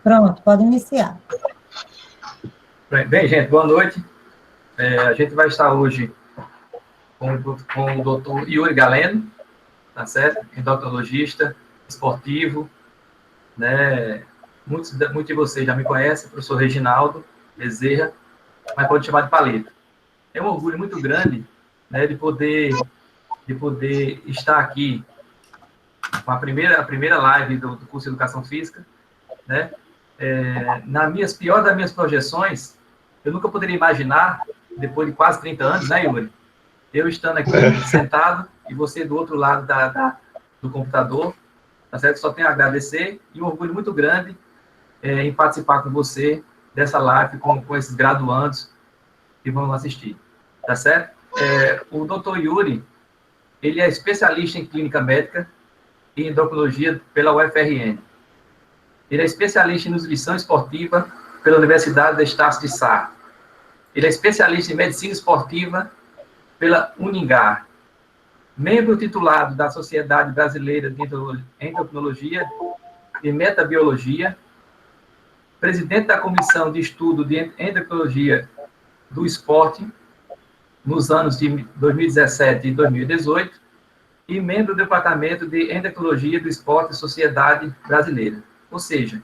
Pronto, pode iniciar. Bem, gente, boa noite. A gente vai estar hoje com o doutor Yuri Galeno, tá certo? Endocrinologista, esportivo, né? Muitos de vocês já me conhecem, professor Reginaldo Bezerra, mas pode chamar de Palito. É um orgulho muito grande, né, de poder estar aqui com a primeira live do curso de Educação Física, né? Pior das minhas projeções, eu nunca poderia imaginar, depois de quase 30 anos, né, Yuri? Eu estando aqui sentado e você do outro lado do computador, tá certo? Só tenho a agradecer e um orgulho muito grande em participar com você dessa live, com esses graduandos que vão assistir, tá certo? O doutor Yuri, ele é especialista em clínica médica e endocrinologia pela UFRN. Ele é especialista em nutrição esportiva pela Universidade de Estácio de Sá. Ele é especialista em medicina esportiva pela Uningar. Membro titulado da Sociedade Brasileira de Endocrinologia e Metabiologia. Presidente da Comissão de Estudo de Endocrinologia do Esporte nos anos de 2017 e 2018. E membro do Departamento de Endocrinologia do Esporte e Sociedade Brasileira. Ou seja,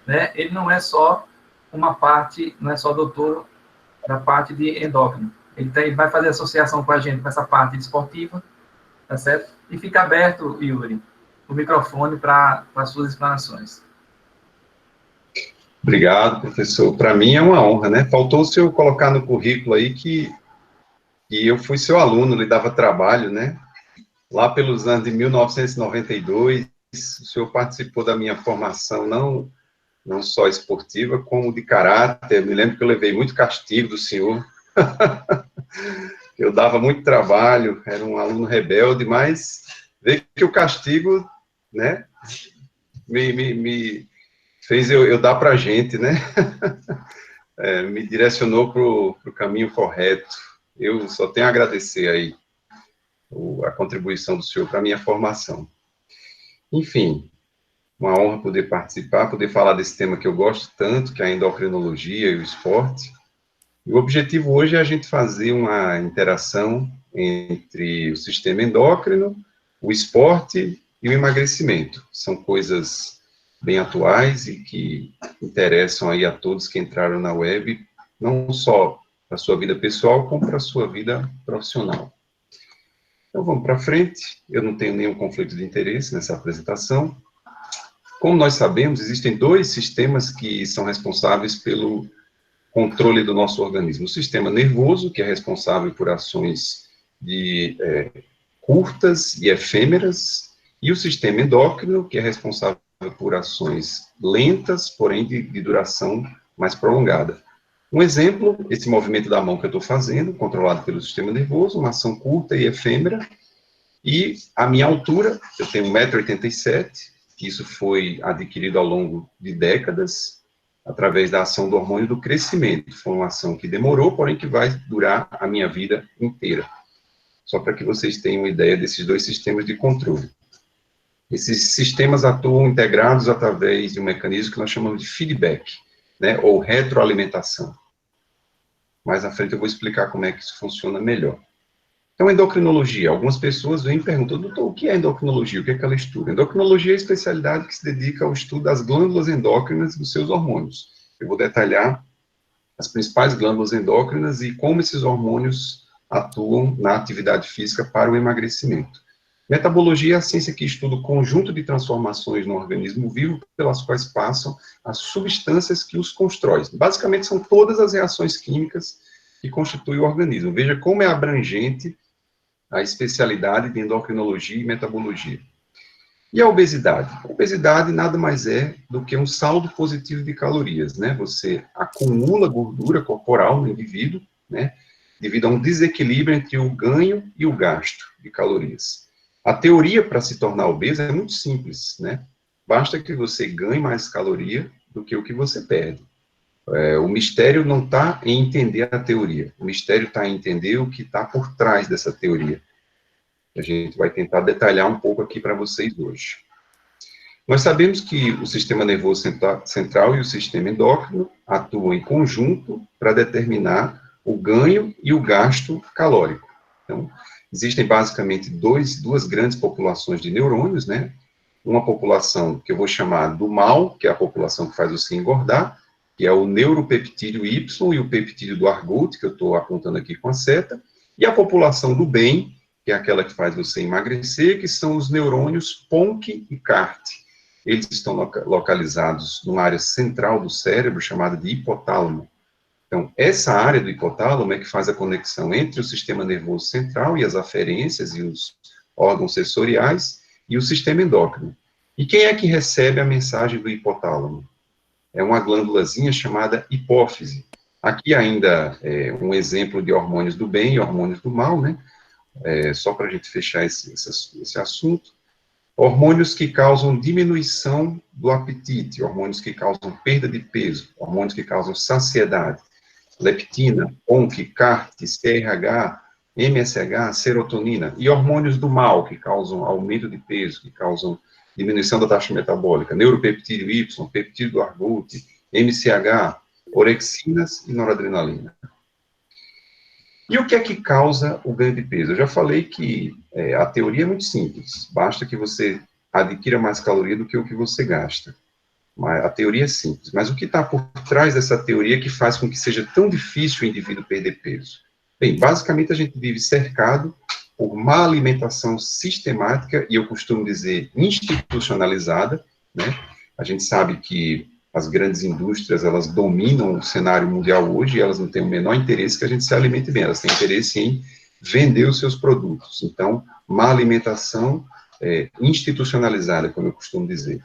né, ele não é só não é só doutor da parte de endócrino. Ele vai fazer associação com a gente com essa parte esportiva, tá certo? E fica aberto, Yuri, o microfone para as suas explanações. Obrigado, professor. Para mim é uma honra, né? Faltou o senhor colocar no currículo aí que eu fui seu aluno, lhe dava trabalho, né? Lá pelos anos de 1992, o senhor participou da minha formação, não só esportiva, como de caráter. Eu me lembro que eu levei muito castigo do senhor. Eu dava muito trabalho, era um aluno rebelde, mas veio que o castigo, né, me fez eu dar para a gente, né? Me direcionou para o caminho correto. Eu só tenho a agradecer aí a contribuição do senhor para a minha formação. Enfim, uma honra poder participar, poder falar desse tema que eu gosto tanto, que é a endocrinologia e o esporte. E o objetivo hoje é a gente fazer uma interação entre o sistema endócrino, o esporte e o emagrecimento. São coisas bem atuais e que interessam aí a todos que entraram na web, não só para a sua vida pessoal, como para a sua vida profissional. Então, vamos para frente. Eu não tenho nenhum conflito de interesse nessa apresentação. Como nós sabemos, existem dois sistemas que são responsáveis pelo controle do nosso organismo. O sistema nervoso, que é responsável por ações curtas e efêmeras, e o sistema endócrino, que é responsável por ações lentas, porém de duração mais prolongada. Um exemplo, esse movimento da mão que eu estou fazendo, controlado pelo sistema nervoso, uma ação curta e efêmera, e a minha altura, eu tenho 1,87 m, isso foi adquirido ao longo de décadas, através da ação do hormônio do crescimento. Foi uma ação que demorou, porém que vai durar a minha vida inteira. Só para que vocês tenham uma ideia desses dois sistemas de controle. Esses sistemas atuam integrados através de um mecanismo que nós chamamos de feedback, né, ou retroalimentação. Mais à frente eu vou explicar como é que isso funciona melhor. Então, endocrinologia. Algumas pessoas vêm e perguntam, doutor, o que é endocrinologia? O que é que ela estuda? Endocrinologia é a especialidade que se dedica ao estudo das glândulas endócrinas e dos seus hormônios. Eu vou detalhar as principais glândulas endócrinas e como esses hormônios atuam na atividade física para o emagrecimento. Metabologia é a ciência que estuda o conjunto de transformações no organismo vivo pelas quais passam as substâncias que os constroem. Basicamente, são todas as reações químicas que constituem o organismo. Veja como é abrangente a especialidade de endocrinologia e metabologia. E a obesidade? A obesidade nada mais é do que um saldo positivo de calorias, né? Você acumula gordura corporal no indivíduo, né? Devido a um desequilíbrio entre o ganho e o gasto de calorias. A teoria para se tornar obeso é muito simples, né? Basta que você ganhe mais caloria do que o que você perde. O mistério não está em entender a teoria, o mistério está em entender o que está por trás dessa teoria. A gente vai tentar detalhar um pouco aqui para vocês hoje. Nós sabemos que o sistema nervoso central e o sistema endócrino atuam em conjunto para determinar o ganho e o gasto calórico. Então, existem basicamente duas grandes populações de neurônios, né? Uma população que eu vou chamar do mal, que é a população que faz você engordar, que é o neuropeptídeo Y e o peptídeo do Argot, que eu estou apontando aqui com a seta, e a população do bem, que é aquela que faz você emagrecer, que são os neurônios PONC e CART. Eles estão localizados numa área central do cérebro, chamada de hipotálamo. Então, essa área do hipotálamo é que faz a conexão entre o sistema nervoso central e as aferências e os órgãos sensoriais e o sistema endócrino. E quem é que recebe a mensagem do hipotálamo? É uma glândulazinha chamada hipófise. Aqui ainda é um exemplo de hormônios do bem e hormônios do mal, né? Só para a gente fechar esse assunto. Hormônios que causam diminuição do apetite, hormônios que causam perda de peso, hormônios que causam saciedade, leptina, ONC, CART, CRH, MSH, serotonina, e hormônios do mal, que causam aumento de peso, que causam diminuição da taxa metabólica, neuropeptídeo Y, peptídeo do Argot, MCH, orexinas e noradrenalina. E o que é que causa o ganho de peso? Eu já falei que a teoria é muito simples, basta que você adquira mais caloria do que o que você gasta. A teoria é simples, mas o que está por trás dessa teoria que faz com que seja tão difícil o indivíduo perder peso? Bem, basicamente a gente vive cercado por má alimentação sistemática, e eu costumo dizer institucionalizada, né? A gente sabe que as grandes indústrias, elas dominam o cenário mundial hoje, e elas não têm o menor interesse que a gente se alimente bem, elas têm interesse em vender os seus produtos. Então, má alimentação institucionalizada, como eu costumo dizer.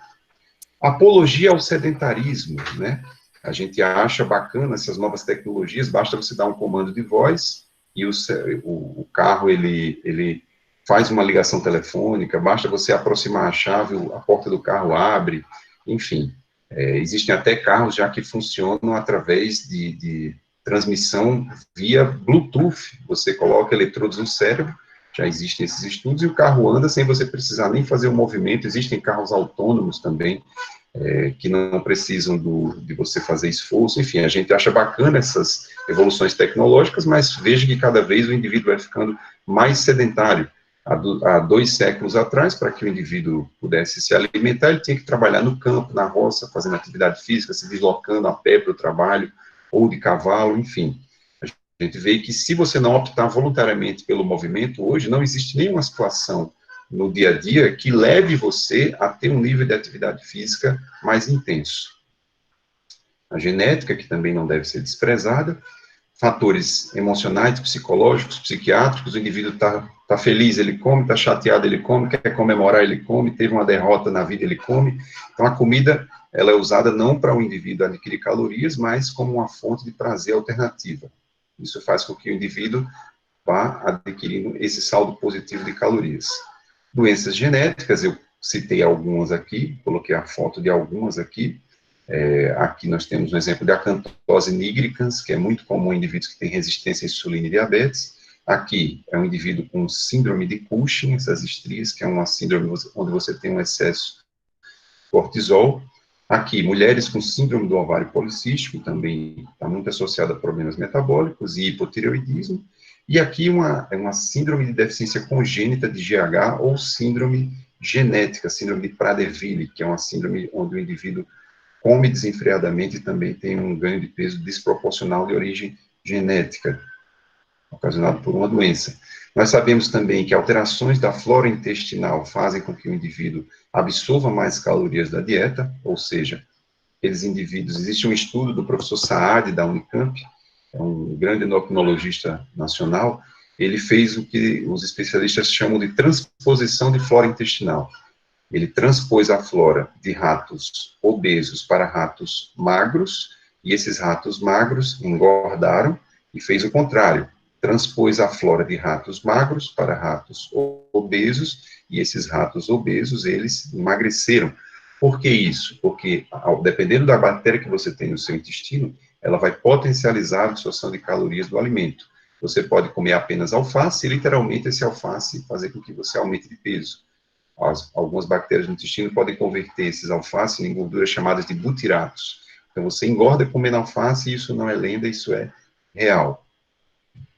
Apologia ao sedentarismo, né? A gente acha bacana essas novas tecnologias, basta você dar um comando de voz e o carro, ele faz uma ligação telefônica, basta você aproximar a chave, a porta do carro abre, enfim. Existem até carros já que funcionam através de transmissão via Bluetooth. Você coloca eletrodos no cérebro, já existem esses estudos, e o carro anda sem você precisar nem fazer o movimento. Existem carros autônomos também, que não precisam de você fazer esforço. Enfim, a gente acha bacana essas evoluções tecnológicas, mas veja que cada vez o indivíduo vai ficando mais sedentário. Há 2 séculos atrás, para que o indivíduo pudesse se alimentar, ele tinha que trabalhar no campo, na roça, fazendo atividade física, se deslocando a pé para o trabalho, ou de cavalo, enfim. A gente vê que se você não optar voluntariamente pelo movimento, hoje não existe nenhuma situação no dia a dia que leve você a ter um nível de atividade física mais intenso. A genética, que também não deve ser desprezada, fatores emocionais, psicológicos, psiquiátricos, o indivíduo está feliz, ele come, está chateado, ele come, quer comemorar, ele come, teve uma derrota na vida, ele come. Então, a comida, ela é usada não para o indivíduo adquirir calorias, mas como uma fonte de prazer alternativa. Isso faz com que o indivíduo vá adquirindo esse saldo positivo de calorias. Doenças genéticas, eu citei algumas aqui, coloquei a foto de algumas aqui. Aqui nós temos um exemplo de acantose nigricans, que é muito comum em indivíduos que têm resistência à insulina e diabetes. Aqui é um indivíduo com síndrome de Cushing, essas estrias, que é uma síndrome onde você tem um excesso de cortisol. Aqui, mulheres com síndrome do ovário policístico, também está muito associada a problemas metabólicos e hipotireoidismo. E aqui uma síndrome de deficiência congênita de GH ou síndrome genética, síndrome de Prader-Willi, que é uma síndrome onde o indivíduo come desenfreadamente e também tem um ganho de peso desproporcional de origem genética, ocasionado por uma doença. Nós sabemos também que alterações da flora intestinal fazem com que o indivíduo absorva mais calorias da dieta, ou seja, aqueles indivíduos, existe um estudo do professor Saad, da Unicamp, é um grande endocrinologista nacional, ele fez o que os especialistas chamam de transposição de flora intestinal. Ele transpôs a flora de ratos obesos para ratos magros, e esses ratos magros engordaram, e fez o contrário, transpôs a flora de ratos magros para ratos obesos, e esses ratos obesos, eles emagreceram. Por que isso? Porque, dependendo da bactéria que você tem no seu intestino, ela vai potencializar a absorção de calorias do alimento. Você pode comer apenas alface, e literalmente esse alface fazer com que você aumente de peso. Algumas bactérias no intestino podem converter esses alfaces em gorduras chamadas de butiratos. Então, você engorda comendo alface, e isso não é lenda, isso é real.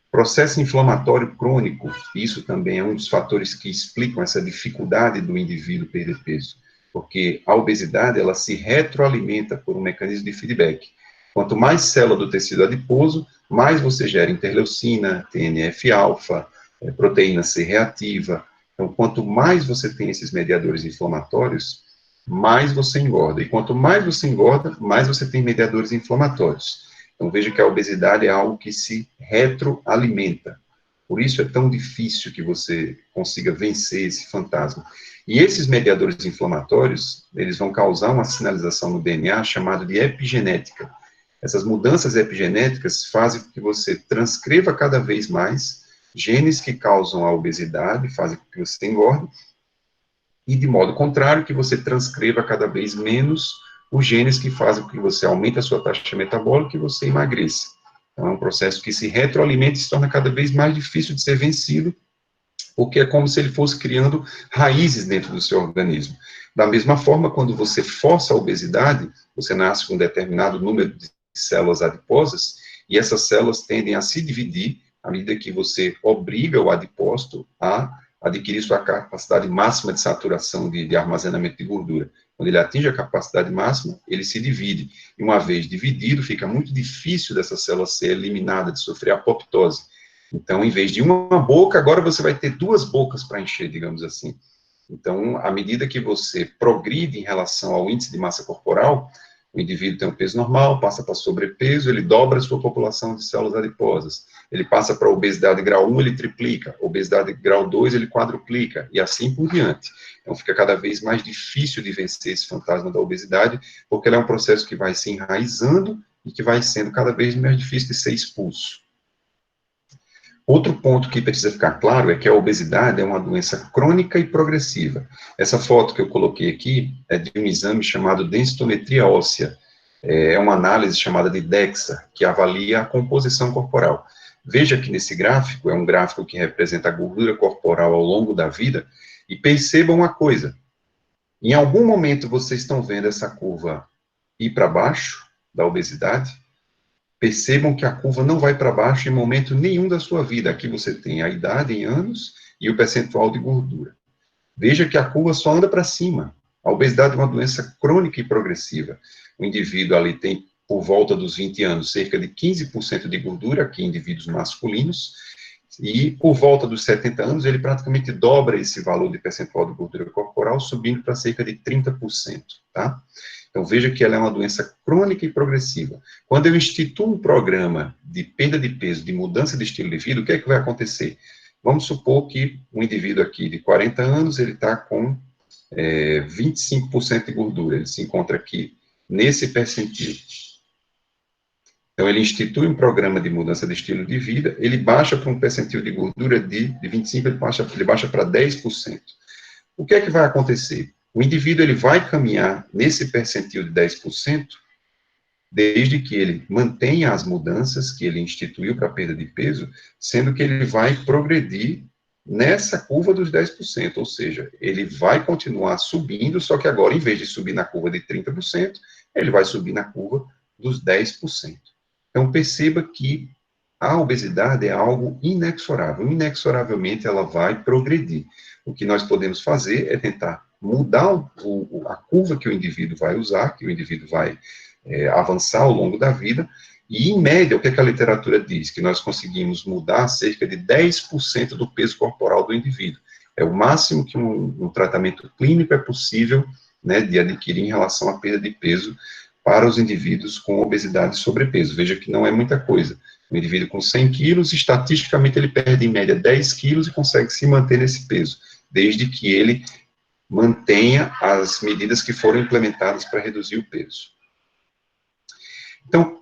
Processo inflamatório crônico, isso também é um dos fatores que explicam essa dificuldade do indivíduo perder peso, porque a obesidade, ela se retroalimenta por um mecanismo de feedback. Quanto mais célula do tecido adiposo, mais você gera interleucina, TNF-alfa, proteína C reativa. Então, quanto mais você tem esses mediadores inflamatórios, mais você engorda. E quanto mais você engorda, mais você tem mediadores inflamatórios. Então, veja que a obesidade é algo que se retroalimenta. Por isso é tão difícil que você consiga vencer esse fantasma. E esses mediadores inflamatórios, eles vão causar uma sinalização no DNA chamada de epigenética. Essas mudanças epigenéticas fazem com que você transcreva cada vez mais genes que causam a obesidade, fazem com que você engorde, e de modo contrário, que você transcreva cada vez menos os genes que fazem com que você aumente a sua taxa metabólica e você emagreça. Então, é um processo que se retroalimenta e se torna cada vez mais difícil de ser vencido, porque é como se ele fosse criando raízes dentro do seu organismo. Da mesma forma, quando você força a obesidade, você nasce com um determinado número de células adiposas, e essas células tendem a se dividir à medida que você obriga o adipócito a adquirir sua capacidade máxima de saturação de armazenamento de gordura. Quando ele atinge a capacidade máxima, ele se divide. E uma vez dividido, fica muito difícil dessa célula ser eliminada, de sofrer apoptose. Então, em vez de uma boca, agora você vai ter duas bocas para encher, digamos assim. Então, à medida que você progride em relação ao índice de massa corporal, o indivíduo tem um peso normal, passa para sobrepeso, ele dobra a sua população de células adiposas. Ele passa para obesidade grau 1, ele triplica. Obesidade grau 2, ele quadruplica. E assim por diante. Então, fica cada vez mais difícil de vencer esse fantasma da obesidade, porque ele é um processo que vai se enraizando e que vai sendo cada vez mais difícil de ser expulso. Outro ponto que precisa ficar claro é que a obesidade é uma doença crônica e progressiva. Essa foto que eu coloquei aqui é de um exame chamado densitometria óssea. É uma análise chamada de DEXA, que avalia a composição corporal. Veja que nesse gráfico, é um gráfico que representa a gordura corporal ao longo da vida, e percebam uma coisa. Em algum momento vocês estão vendo essa curva ir para baixo, da obesidade. Percebam que a curva não vai para baixo em momento nenhum da sua vida. Aqui você tem a idade em anos e o percentual de gordura. Veja que a curva só anda para cima. A obesidade é uma doença crônica e progressiva. O indivíduo ali tem, por volta dos 20 anos, cerca de 15% de gordura, aqui em indivíduos masculinos, e por volta dos 70 anos, ele praticamente dobra esse valor de percentual de gordura corporal, subindo para cerca de 30%, tá? Então, veja que ela é uma doença crônica e progressiva. Quando eu instituo um programa de perda de peso, de mudança de estilo de vida, o que é que vai acontecer? Vamos supor que um indivíduo aqui de 40 anos, ele está com 25% de gordura, ele se encontra aqui nesse percentil. Então, ele institui um programa de mudança de estilo de vida, ele baixa para um percentil de gordura de 25%, ele baixa para 10%. O que é que vai acontecer? O indivíduo ele vai caminhar nesse percentil de 10%, desde que ele mantenha as mudanças que ele instituiu para a perda de peso, sendo que ele vai progredir nessa curva dos 10%, ou seja, ele vai continuar subindo, só que agora, em vez de subir na curva de 30%, ele vai subir na curva dos 10%. Então, perceba que a obesidade é algo inexorável. Inexoravelmente, ela vai progredir. O que nós podemos fazer é tentar mudar a curva que o indivíduo vai usar, que o indivíduo vai avançar ao longo da vida, e, em média, o que a literatura diz? Que nós conseguimos mudar cerca de 10% do peso corporal do indivíduo. É o máximo que um tratamento clínico é possível, né, de adquirir em relação à perda de peso para os indivíduos com obesidade e sobrepeso. Veja que não é muita coisa. Um indivíduo com 100 quilos, estatisticamente, ele perde, em média, 10 quilos e consegue se manter nesse peso, desde que ele mantenha as medidas que foram implementadas para reduzir o peso. Então,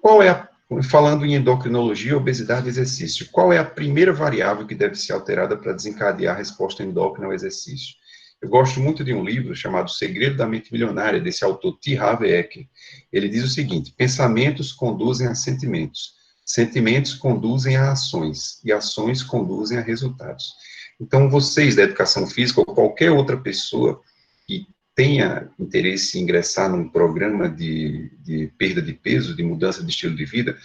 falando em endocrinologia, obesidade e exercício, qual é a primeira variável que deve ser alterada para desencadear a resposta endócrina ao exercício? Eu gosto muito de um livro chamado Segredo da Mente Milionária, desse autor T. Harv Eker. Ele diz o seguinte: pensamentos conduzem a sentimentos. Sentimentos conduzem a ações, e ações conduzem a resultados. Então, vocês da educação física, ou qualquer outra pessoa que tenha interesse em ingressar num programa de perda de peso, de mudança de estilo de vida,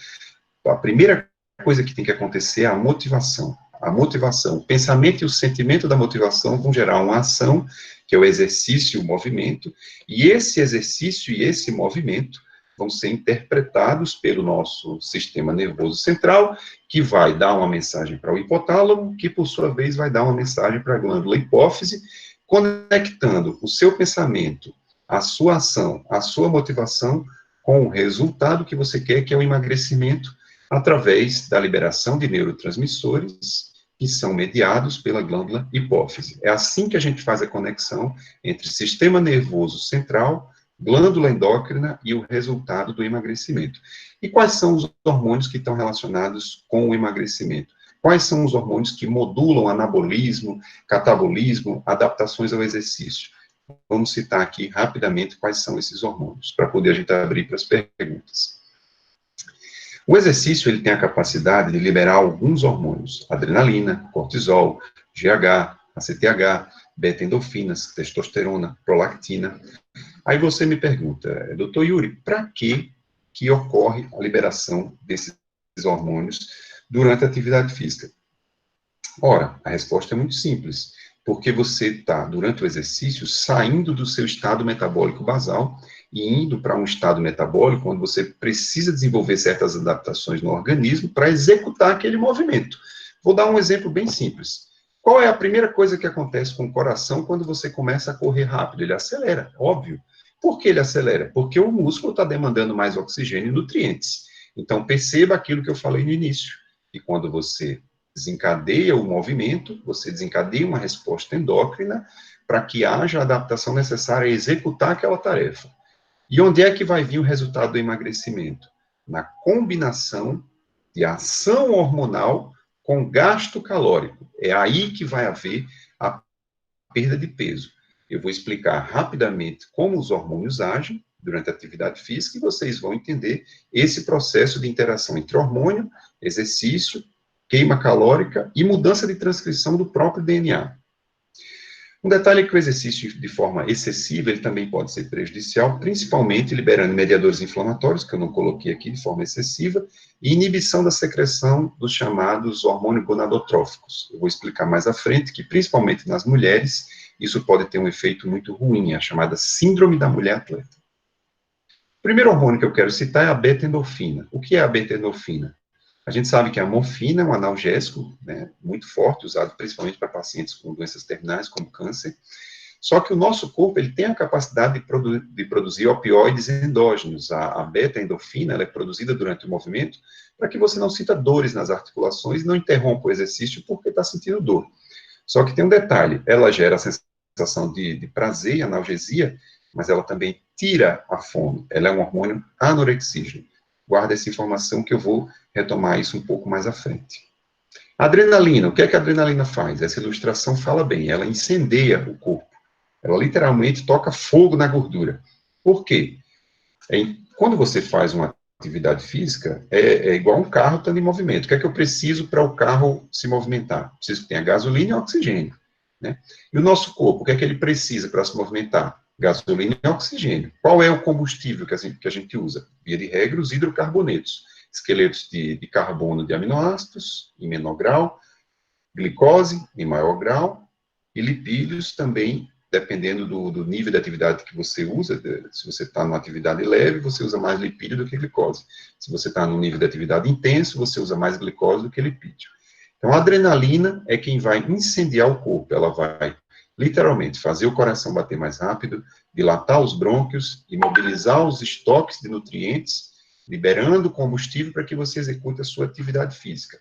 a primeira coisa que tem que acontecer é a motivação. A motivação, o pensamento e o sentimento da motivação vão gerar uma ação, que é o exercício e o movimento, e esse exercício e esse movimento vão ser interpretados pelo nosso sistema nervoso central, que vai dar uma mensagem para o hipotálamo, que por sua vez vai dar uma mensagem para a glândula hipófise, conectando o seu pensamento, a sua ação, a sua motivação com o resultado que você quer, que é o emagrecimento, através da liberação de neurotransmissores que são mediados pela glândula hipófise. É assim que a gente faz a conexão entre sistema nervoso central, glândula endócrina e o resultado do emagrecimento. E quais são os hormônios que estão relacionados com o emagrecimento? Quais são os hormônios que modulam anabolismo, catabolismo, adaptações ao exercício? Vamos citar aqui rapidamente quais são esses hormônios, para poder a gente abrir para as perguntas. O exercício ele tem a capacidade de liberar alguns hormônios, adrenalina, cortisol, GH, ACTH, beta-endorfinas, testosterona, prolactina. Aí você me pergunta, doutor Yuri, para que ocorre a liberação desses hormônios durante a atividade física? Ora, a resposta é muito simples, porque você está, durante o exercício, saindo do seu estado metabólico basal e indo para um estado metabólico onde você precisa desenvolver certas adaptações no organismo para executar aquele movimento. Vou dar um exemplo bem simples. Qual é a primeira coisa que acontece com o coração quando você começa a correr rápido? Ele acelera, óbvio. Por que ele acelera? Porque o músculo está demandando mais oxigênio e nutrientes. Então, perceba aquilo que eu falei no início, que quando você desencadeia o movimento, você desencadeia uma resposta endócrina para que haja a adaptação necessária a executar aquela tarefa. E onde é que vai vir o resultado do emagrecimento? Na combinação de ação hormonal com gasto calórico. É aí que vai haver a perda de peso. Eu vou explicar rapidamente como os hormônios agem durante a atividade física e vocês vão entender esse processo de interação entre hormônio, exercício, queima calórica e mudança de transcrição do próprio DNA. Um detalhe é que o exercício de forma excessiva, ele também pode ser prejudicial, principalmente liberando mediadores inflamatórios, que eu não coloquei aqui de forma excessiva, e inibição da secreção dos chamados hormônios gonadotróficos. Eu vou explicar mais à frente que, principalmente nas mulheres, isso pode ter um efeito muito ruim, a chamada síndrome da mulher atleta. O primeiro hormônio que eu quero citar é a beta-endorfina. O que é a beta-endorfina? A gente sabe que a morfina é um analgésico, né, muito forte, usado principalmente para pacientes com doenças terminais, como câncer. Só que o nosso corpo ele tem a capacidade de produzir opioides endógenos. A beta-endorfina ela é produzida durante o movimento para que você não sinta dores nas articulações e não interrompa o exercício porque está sentindo dor. Só que tem um detalhe, ela gera a sensação de prazer e analgesia, mas ela também tira a fome. Ela é um hormônio anorexígeno. Guarda essa informação que eu vou retomar isso um pouco mais à frente. Adrenalina, o que é que a adrenalina faz? Essa ilustração fala bem, ela incendeia o corpo. Ela literalmente toca fogo na gordura. Por quê? Quando você faz uma atividade física, é igual um carro estando em movimento. O que é que eu preciso para o carro se movimentar? Preciso que tenha gasolina e oxigênio. Né? E o nosso corpo, o que é que ele precisa para se movimentar? Gasolina e oxigênio. Qual é o combustível que a gente usa? Via de regra, os hidrocarbonetos. Esqueletos de carbono de aminoácidos, em menor grau, glicose, em maior grau, e lipídios também, dependendo do nível de atividade que você usa. Se você está numa atividade leve, você usa mais lipídio do que glicose. Se você está num nível de atividade intenso, você usa mais glicose do que lipídio. Então, a adrenalina é quem vai incendiar o corpo. Ela vai, literalmente, fazer o coração bater mais rápido, dilatar os brônquios, imobilizar os estoques de nutrientes, liberando combustível para que você execute a sua atividade física.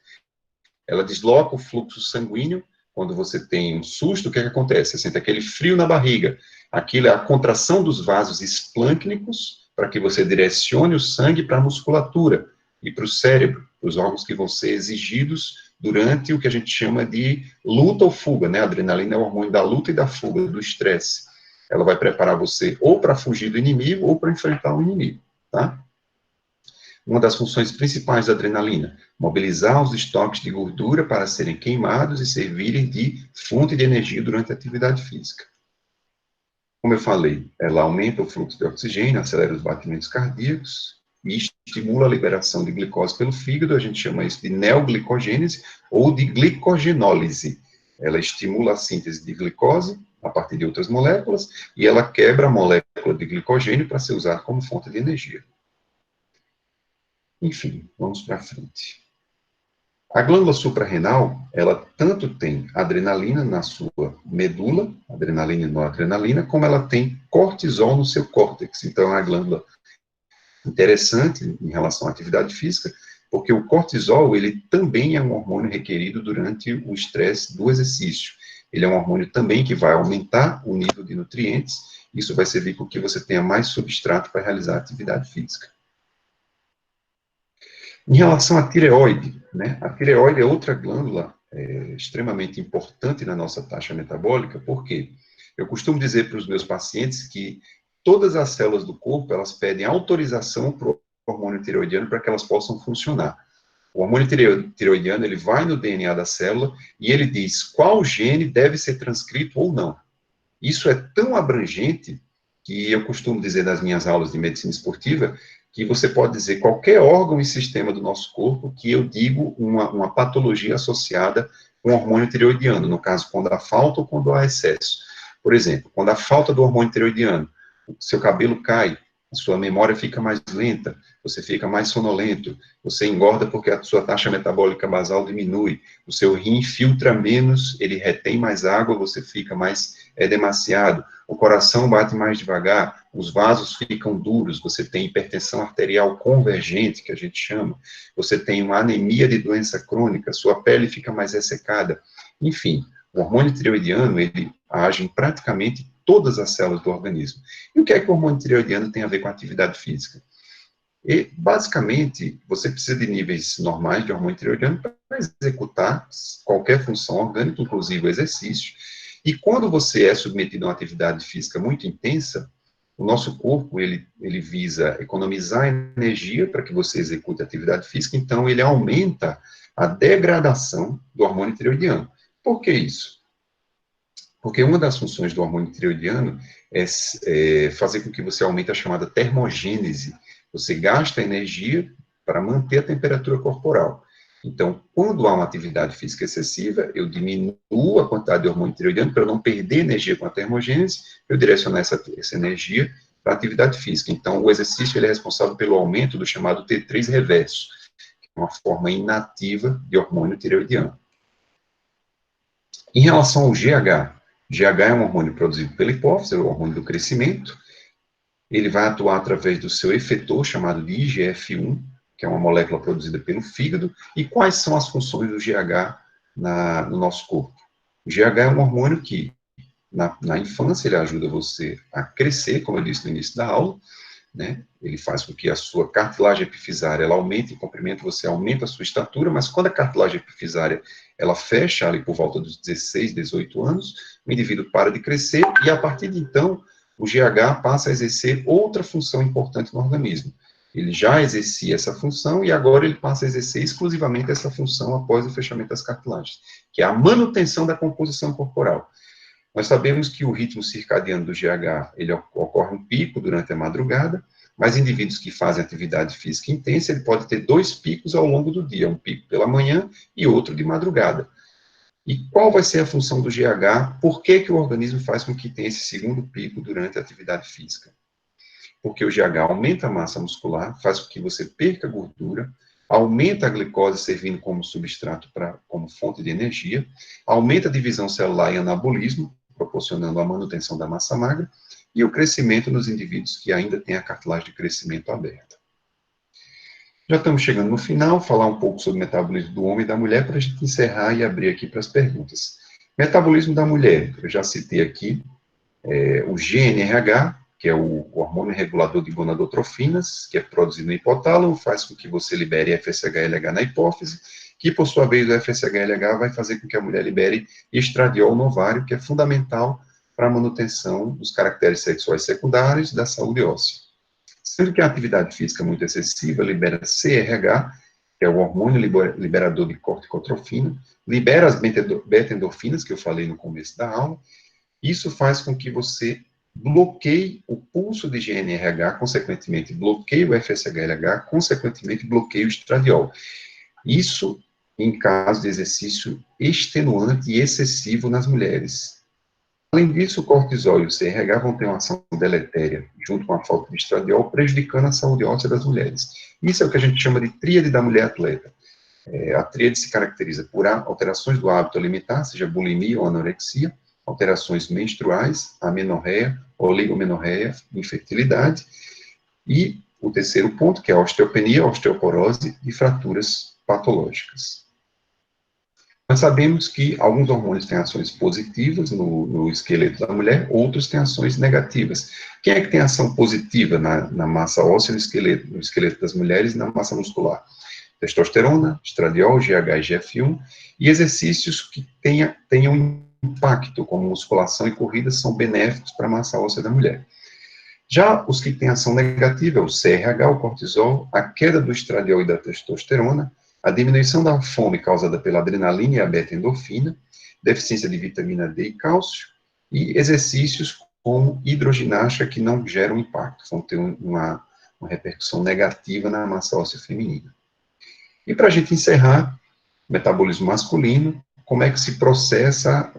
Ela desloca o fluxo sanguíneo. Quando você tem um susto, o que é que acontece? Você sente aquele frio na barriga. Aquilo é a contração dos vasos esplâncnicos para que você direcione o sangue para a musculatura e para o cérebro, para os órgãos que vão ser exigidos durante o que a gente chama de luta ou fuga, né? A adrenalina é o hormônio da luta e da fuga, do estresse. Ela vai preparar você ou para fugir do inimigo ou para enfrentar o inimigo, tá? Uma das funções principais da adrenalina, mobilizar os estoques de gordura para serem queimados e servirem de fonte de energia durante a atividade física. Como eu falei, ela aumenta o fluxo de oxigênio, acelera os batimentos cardíacos e estimula a liberação de glicose pelo fígado. A gente chama isso de neoglicogênese ou de glicogenólise. Ela estimula a síntese de glicose a partir de outras moléculas e ela quebra a molécula de glicogênio para ser usada como fonte de energia. Enfim, vamos para frente. A glândula suprarrenal, ela tanto tem adrenalina na sua medula, adrenalina e noradrenalina, como ela tem cortisol no seu córtex. Então, é uma glândula interessante em relação à atividade física, porque o cortisol, ele também é um hormônio requerido durante o estresse do exercício. Ele é um hormônio também que vai aumentar o nível de nutrientes, isso vai servir com que você tenha mais substrato para realizar a atividade física. Em relação à tireoide, né? A tireoide é outra glândula extremamente importante na nossa taxa metabólica, porque eu costumo dizer para os meus pacientes que todas as células do corpo, elas pedem autorização para o hormônio tireoidiano para que elas possam funcionar. O hormônio tireoidiano, ele vai no DNA da célula e ele diz qual gene deve ser transcrito ou não. Isso é tão abrangente que eu costumo dizer nas minhas aulas de medicina esportiva que você pode dizer qualquer órgão e sistema do nosso corpo que eu digo uma patologia associada com o hormônio tireoidiano, no caso, quando há falta ou quando há excesso. Por exemplo, quando há falta do hormônio tireoidiano, o seu cabelo cai, a sua memória fica mais lenta, você fica mais sonolento, você engorda porque a sua taxa metabólica basal diminui, o seu rim filtra menos, ele retém mais água, você fica mais demasiado, o coração bate mais devagar, os vasos ficam duros, você tem hipertensão arterial convergente, que a gente chama, você tem uma anemia de doença crônica, sua pele fica mais ressecada. Enfim, o hormônio tireoidiano, ele age em praticamente todas as células do organismo. E o que é que o hormônio tireoidiano tem a ver com a atividade física? E, basicamente, você precisa de níveis normais de hormônio tireoidiano para executar qualquer função orgânica, inclusive o exercício. E quando você é submetido a uma atividade física muito intensa, o nosso corpo, ele visa economizar energia para que você execute a atividade física, então ele aumenta a degradação do hormônio tireoidiano. Por que isso? Porque uma das funções do hormônio tireoidiano é fazer com que você aumente a chamada termogênese. Você gasta energia para manter a temperatura corporal. Então, quando há uma atividade física excessiva, eu diminuo a quantidade de hormônio tireoidiano para eu não perder energia com a termogênese, eu direcionar essa energia para a atividade física. Então, o exercício ele é responsável pelo aumento do chamado T3 reverso, que é uma forma inativa de hormônio tireoidiano. Em relação ao GH, GH é um hormônio produzido pela hipófise, é o hormônio do crescimento. Ele vai atuar através do seu efetor, chamado de IGF-1, que é uma molécula produzida pelo fígado. E quais são as funções do GH no nosso corpo? O GH é um hormônio que, na infância, ele ajuda você a crescer, como eu disse no início da aula, né? Ele faz com que a sua cartilagem epifisária ela aumente em comprimento, você aumenta a sua estatura, mas quando a cartilagem epifisária ela fecha ali por volta dos 16, 18 anos, o indivíduo para de crescer e a partir de então o GH passa a exercer outra função importante no organismo. Ele já exercia essa função e agora ele passa a exercer exclusivamente essa função após o fechamento das cartilagens, que é a manutenção da composição corporal. Nós sabemos que o ritmo circadiano do GH, ele ocorre um pico durante a madrugada, mas indivíduos que fazem atividade física intensa, ele pode ter 2 picos ao longo do dia, um pico pela manhã e outro de madrugada. E qual vai ser a função do GH? Por que o organismo faz com que tenha esse segundo pico durante a atividade física? Porque o GH aumenta a massa muscular, faz com que você perca gordura, aumenta a glicose servindo como substrato como fonte de energia, aumenta a divisão celular e anabolismo, proporcionando a manutenção da massa magra, e o crescimento nos indivíduos que ainda têm a cartilagem de crescimento aberta. Já estamos chegando no final, falar um pouco sobre o metabolismo do homem e da mulher, para a gente encerrar e abrir aqui para as perguntas. Metabolismo da mulher, eu já citei aqui, o GNRH, que é o hormônio regulador de gonadotrofinas, que é produzido no hipotálamo, faz com que você libere FSH-LH na hipófise, que, por sua vez, o FSH-LH vai fazer com que a mulher libere estradiol no ovário, que é fundamental para a manutenção dos caracteres sexuais secundários e da saúde óssea. Sendo que a atividade física muito excessiva libera CRH, que é o hormônio liberador de corticotrofina, libera as beta-endorfinas, que eu falei no começo da aula. Isso faz com que você bloqueie o pulso de GNRH, consequentemente bloqueie o FSH-LH, consequentemente bloqueie o estradiol. Isso em caso de exercício extenuante e excessivo nas mulheres. Além disso, o cortisol e o CRH vão ter uma ação deletéria, junto com a falta de estradiol, prejudicando a saúde óssea das mulheres. Isso é o que a gente chama de tríade da mulher atleta. A tríade se caracteriza por alterações do hábito alimentar, seja bulimia ou anorexia, alterações menstruais, amenorreia, oligomenorreia, infertilidade, e o terceiro ponto, que é a osteopenia, osteoporose e fraturas patológicas. Nós sabemos que alguns hormônios têm ações positivas no esqueleto da mulher, outros têm ações negativas. Quem é que tem ação positiva na massa óssea, no esqueleto das mulheres e na massa muscular? Testosterona, estradiol, GH e GF1, e exercícios que tenham impacto, como musculação e corrida, são benéficos para a massa óssea da mulher. Já os que têm ação negativa, o CRH, o cortisol, a queda do estradiol e da testosterona, a diminuição da fome causada pela adrenalina e a beta-endorfina, deficiência de vitamina D e cálcio, e exercícios como hidroginástica que não geram impacto, vão ter uma repercussão negativa na massa óssea feminina. E para a gente encerrar, metabolismo masculino, como é que se processa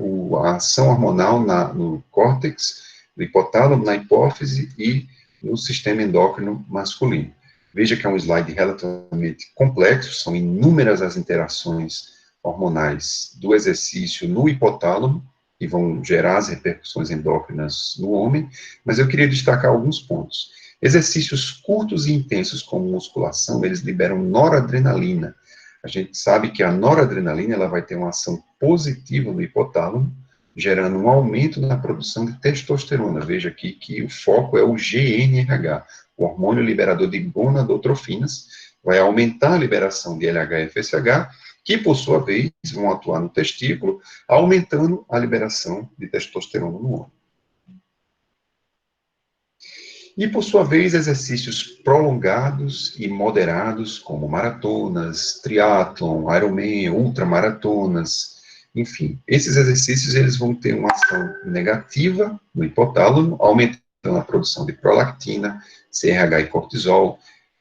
a ação hormonal no córtex, no hipotálamo, na hipófise e no sistema endócrino masculino. Veja que é um slide relativamente complexo, são inúmeras as interações hormonais do exercício no hipotálamo, que vão gerar as repercussões endócrinas no homem, mas eu queria destacar alguns pontos. Exercícios curtos e intensos, como musculação, eles liberam noradrenalina. A gente sabe que a noradrenalina ela vai ter uma ação positiva no hipotálamo, gerando um aumento na produção de testosterona. Veja aqui que o foco é o GNRH, o hormônio liberador de gonadotrofinas, vai aumentar a liberação de LH e FSH, que, por sua vez, vão atuar no testículo, aumentando a liberação de testosterona no homem. E, por sua vez, exercícios prolongados e moderados, como maratonas, triatlon, Ironman, ultramaratonas, enfim. Esses exercícios eles vão ter uma ação negativa no hipotálamo, aumentando a produção de prolactina, CRH e cortisol,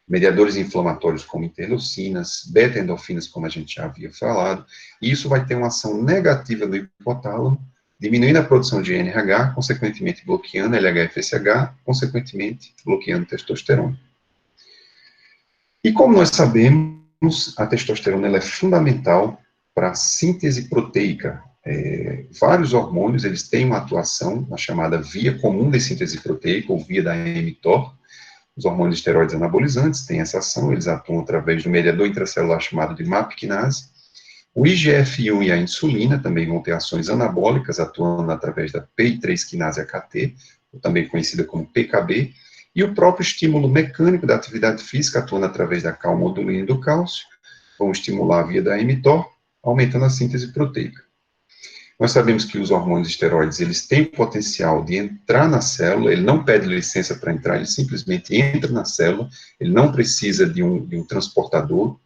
mediadores inflamatórios como interleucinas, beta-endorfinas, como a gente já havia falado, e isso vai ter uma ação negativa no hipotálamo, diminuindo a produção de NRH, consequentemente bloqueando LH-FSH, consequentemente bloqueando testosterona. E como nós sabemos, a testosterona ela é fundamental para a síntese proteica. Vários hormônios eles têm uma atuação na chamada via comum de síntese proteica, ou via da mTOR. Os hormônios esteroides anabolizantes têm essa ação, eles atuam através do mediador intracelular chamado de MAP quinase. O IGF-1 e a insulina também vão ter ações anabólicas, atuando através da PI3 quinase AKT, também conhecida como PKB, e o próprio estímulo mecânico da atividade física, atuando através da calmodulina e do cálcio, vão estimular a via da mTOR, aumentando a síntese proteica. Nós sabemos que os hormônios esteroides, eles têm o potencial de entrar na célula, ele não pede licença para entrar, ele simplesmente entra na célula, ele não precisa de um transportador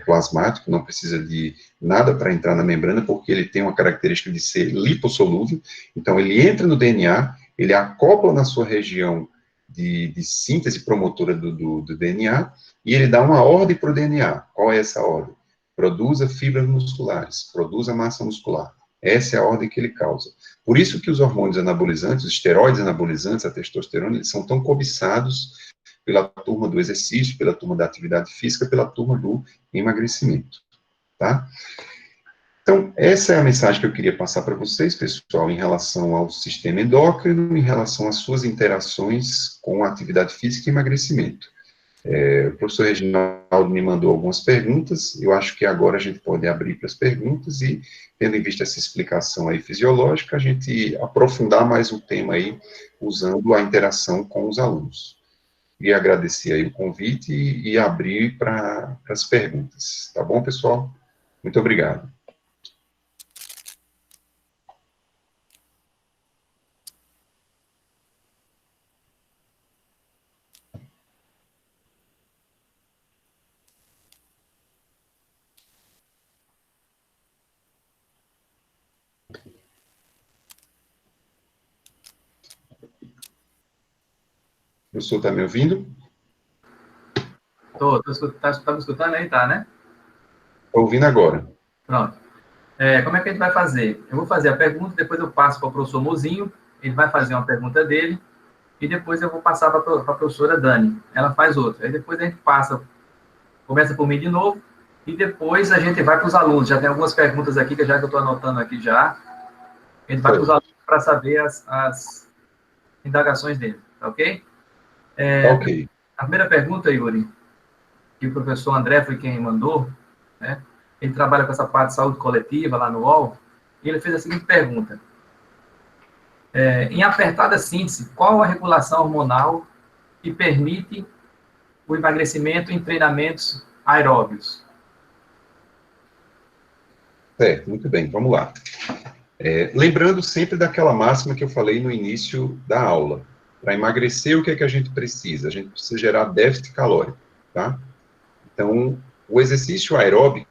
plasmático, não precisa de nada para entrar na membrana, porque ele tem uma característica de ser lipossolúvel, então ele entra no DNA, ele acopla na sua região de síntese promotora do DNA, e ele dá uma ordem para o DNA. Qual é essa ordem? Produza fibras musculares, produza massa muscular. Essa é a ordem que ele causa. Por isso que os hormônios anabolizantes, os esteroides anabolizantes, a testosterona, eles são tão cobiçados pela turma do exercício, pela turma da atividade física, pela turma do emagrecimento, tá? Então, essa é a mensagem que eu queria passar para vocês, pessoal, em relação ao sistema endócrino, em relação às suas interações com a atividade física e emagrecimento. O professor Reginaldo me mandou algumas perguntas, eu acho que agora a gente pode abrir para as perguntas e, tendo em vista essa explicação aí fisiológica, a gente aprofundar mais o tema aí, usando a interação com os alunos. Queria agradecer aí o convite e abrir para as perguntas. Tá bom, pessoal? Muito obrigado. Professor, está me ouvindo? Tá me escutando aí? Tá, né? Estou ouvindo agora. Pronto. Como é que a gente vai fazer? Eu vou fazer a pergunta, depois eu passo para o professor Mozinho, ele vai fazer uma pergunta dele, e depois eu vou passar para a professora Dani, ela faz outra. Aí depois a gente começa por mim de novo, e depois a gente vai para os alunos. Já tem algumas perguntas aqui, que eu estou anotando aqui já. A gente vai para os alunos para saber as indagações dele, tá ok? Ok. A primeira pergunta, Yuri, que o professor André foi quem mandou, né? Ele trabalha com essa parte de saúde coletiva lá no UOL, e ele fez a seguinte pergunta. Em apertada síntese, qual a regulação hormonal que permite o emagrecimento em treinamentos aeróbios? Certo, muito bem, vamos lá. Lembrando sempre daquela máxima que eu falei no início da aula. Para emagrecer, o que é que a gente precisa? A gente precisa gerar déficit calórico, tá? Então, o exercício aeróbico,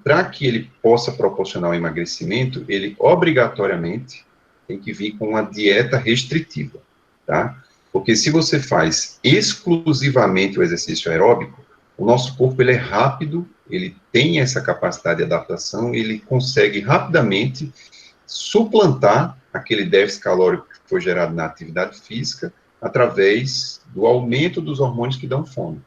para que ele possa proporcionar o emagrecimento, ele obrigatoriamente tem que vir com uma dieta restritiva, tá? Porque se você faz exclusivamente o exercício aeróbico, o nosso corpo ele é rápido, ele tem essa capacidade de adaptação, ele consegue rapidamente suplantar aquele déficit calórico que foi gerado na atividade física através do aumento dos hormônios que dão fome.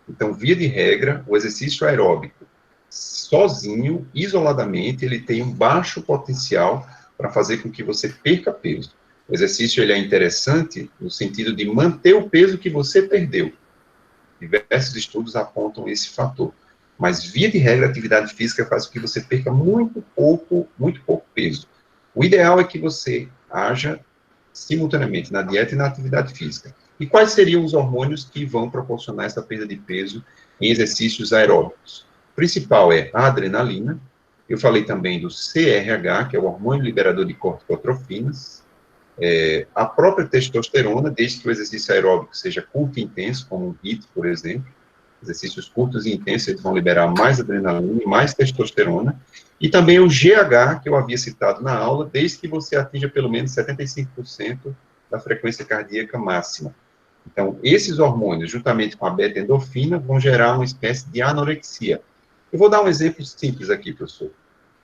Então, via de regra, o exercício aeróbico, sozinho, isoladamente, ele tem um baixo potencial para fazer com que você perca peso. O exercício ele é interessante no sentido de manter o peso que você perdeu. Diversos estudos apontam esse fator. Mas, via de regra, a atividade física faz com que você perca muito pouco peso. O ideal é que você haja simultaneamente na dieta e na atividade física. E quais seriam os hormônios que vão proporcionar essa perda de peso em exercícios aeróbicos? O principal é a adrenalina. Eu falei também do CRH, que é o hormônio liberador de corticotrofinas. A própria testosterona, desde que o exercício aeróbico seja curto e intenso, como um HIIT, por exemplo. Exercícios curtos e intensos, eles vão liberar mais adrenalina e mais testosterona. E também o GH, que eu havia citado na aula, desde que você atinja pelo menos 75% da frequência cardíaca máxima. Então, esses hormônios, juntamente com a beta-endorfina, vão gerar uma espécie de anorexia. Eu vou dar um exemplo simples aqui, professor.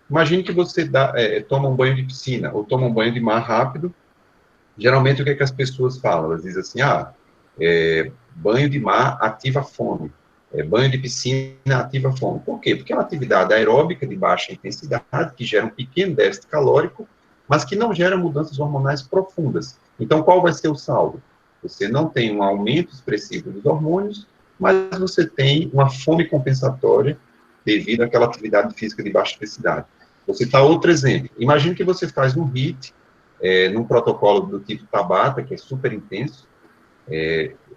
Imagine que você toma um banho de piscina ou toma um banho de mar rápido. Geralmente, o que é que as pessoas falam? Elas dizem assim, banho de mar ativa a fome. Banho de piscina ativa a fome. Por quê? Porque é uma atividade aeróbica de baixa intensidade, que gera um pequeno déficit calórico, mas que não gera mudanças hormonais profundas. Então, qual vai ser o saldo? Você não tem um aumento expressivo dos hormônios, mas você tem uma fome compensatória devido àquela atividade física de baixa intensidade. Vou citar outro exemplo. Imagine que você faz um HIIT, num protocolo do tipo Tabata, que é super intenso.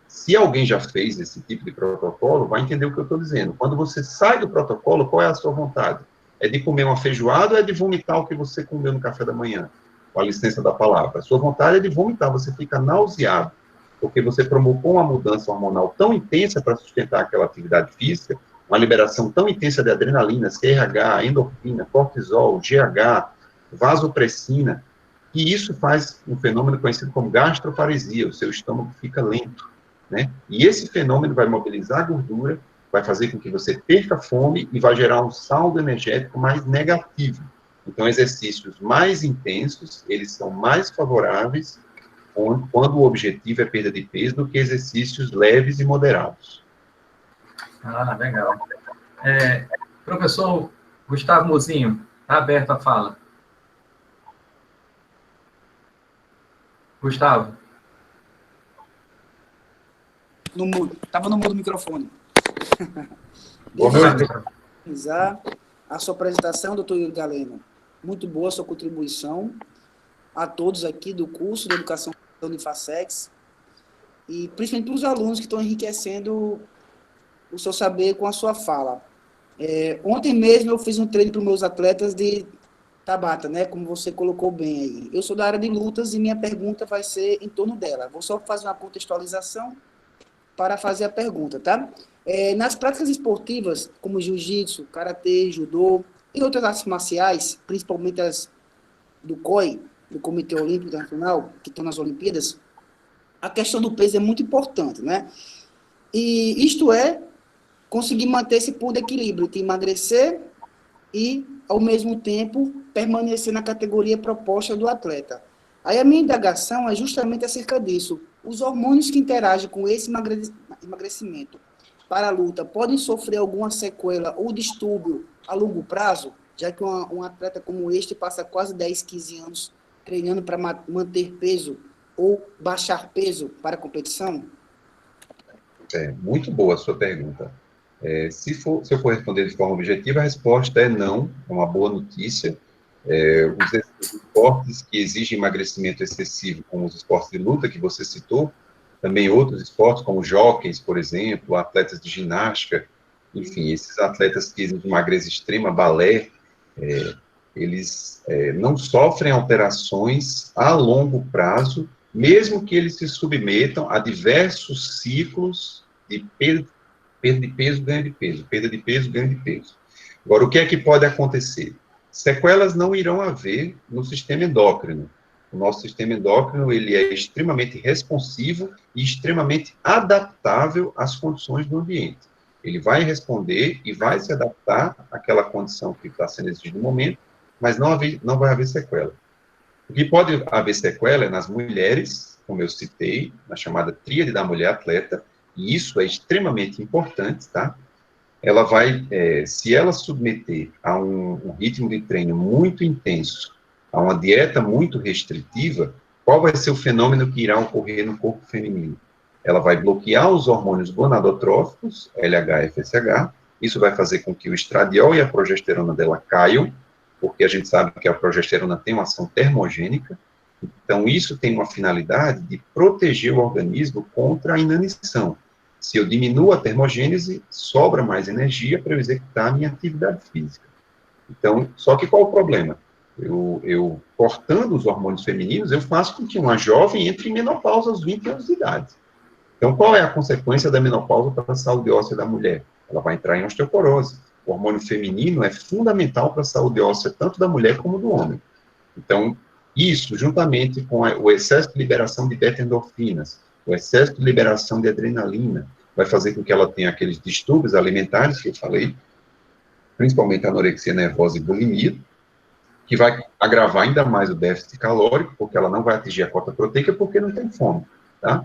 Se alguém já fez esse tipo de protocolo, vai entender o que eu estou dizendo. Quando você sai do protocolo, qual é a sua vontade? É de comer uma feijoada ou é de vomitar o que você comeu no café da manhã? Com a licença da palavra. A sua vontade é de vomitar, você fica nauseado, porque você provocou uma mudança hormonal tão intensa para sustentar aquela atividade física, uma liberação tão intensa de adrenalina, CRH, endorfina, cortisol, GH, vasopressina, e isso faz um fenômeno conhecido como gastroparesia, o seu estômago fica lento, né? E esse fenômeno vai mobilizar a gordura, vai fazer com que você perca fome e vai gerar um saldo energético mais negativo. Então, exercícios mais intensos, eles são mais favoráveis quando o objetivo é perda de peso do que exercícios leves e moderados. Ah, legal. Professor Gustavo Mozinho, está aberto a fala. Gustavo. No mudo. Estava no mudo do microfone. Boa noite. Finalizar a sua apresentação, doutor Yuri Galeno. Muito boa a sua contribuição a todos aqui do curso de Educação da Unifacex e principalmente para os alunos que estão enriquecendo o seu saber com a sua fala. Ontem mesmo eu fiz um treino para os meus atletas de Tabata, né? Como você colocou bem aí. Eu sou da área de lutas e minha pergunta vai ser em torno dela. Vou só fazer uma contextualização para fazer a pergunta, tá? Nas práticas esportivas, como jiu-jitsu, karatê, judô e outras artes marciais, principalmente as do COI, do Comitê Olímpico Internacional, que estão nas Olimpíadas, a questão do peso é muito importante, né? E isto é, conseguir manter esse ponto de equilíbrio, de emagrecer e, ao mesmo tempo, permanecer na categoria proposta do atleta. Aí a minha indagação é justamente acerca disso. Os hormônios que interagem com esse emagrecimento para a luta podem sofrer alguma sequela ou distúrbio a longo prazo, já que um atleta como este passa quase 10, 15 anos treinando para manter peso ou baixar peso para a competição? Muito boa a sua pergunta. Se eu for responder de forma objetiva, a resposta é não, é uma boa notícia. Os esportes que exigem emagrecimento excessivo, como os esportes de luta que você citou, também outros esportes, como jockeys, por exemplo, atletas de ginástica, enfim, esses atletas que exigem magreza extrema, balé, eles não sofrem alterações a longo prazo, mesmo que eles se submetam a diversos ciclos de perda de peso, ganho de peso, perda de peso, ganho de peso. Agora, o que é que pode acontecer? Sequelas não irão haver no sistema endócrino. O nosso sistema endócrino, ele é extremamente responsivo e extremamente adaptável às condições do ambiente. Ele vai responder e vai se adaptar àquela condição que está sendo exigida no momento, mas não vai haver sequela. O que pode haver sequela é nas mulheres, como eu citei, na chamada tríade da mulher atleta, e isso é extremamente importante, tá? Ela vai, se ela submeter a um ritmo de treino muito intenso, a uma dieta muito restritiva, qual vai ser o fenômeno que irá ocorrer no corpo feminino? Ela vai bloquear os hormônios gonadotróficos, LH e FSH, isso vai fazer com que o estradiol e a progesterona dela caiam, porque a gente sabe que a progesterona tem uma ação termogênica, então isso tem uma finalidade de proteger o organismo contra a inanição. Se eu diminuo a termogênese, sobra mais energia para eu executar a minha atividade física. Então, só que qual o problema? Eu cortando os hormônios femininos, eu faço com que uma jovem entre em menopausa aos 20 anos de idade. Então, qual é a consequência da menopausa para a saúde óssea da mulher? Ela vai entrar em osteoporose. O hormônio feminino é fundamental para a saúde óssea, tanto da mulher como do homem. Então, isso, juntamente com o excesso de liberação de beta-endorfinas, o excesso de liberação de adrenalina, vai fazer com que ela tenha aqueles distúrbios alimentares que eu falei, principalmente a anorexia nervosa e bulimia, que vai agravar ainda mais o déficit calórico, porque ela não vai atingir a cota proteica porque não tem fome, tá?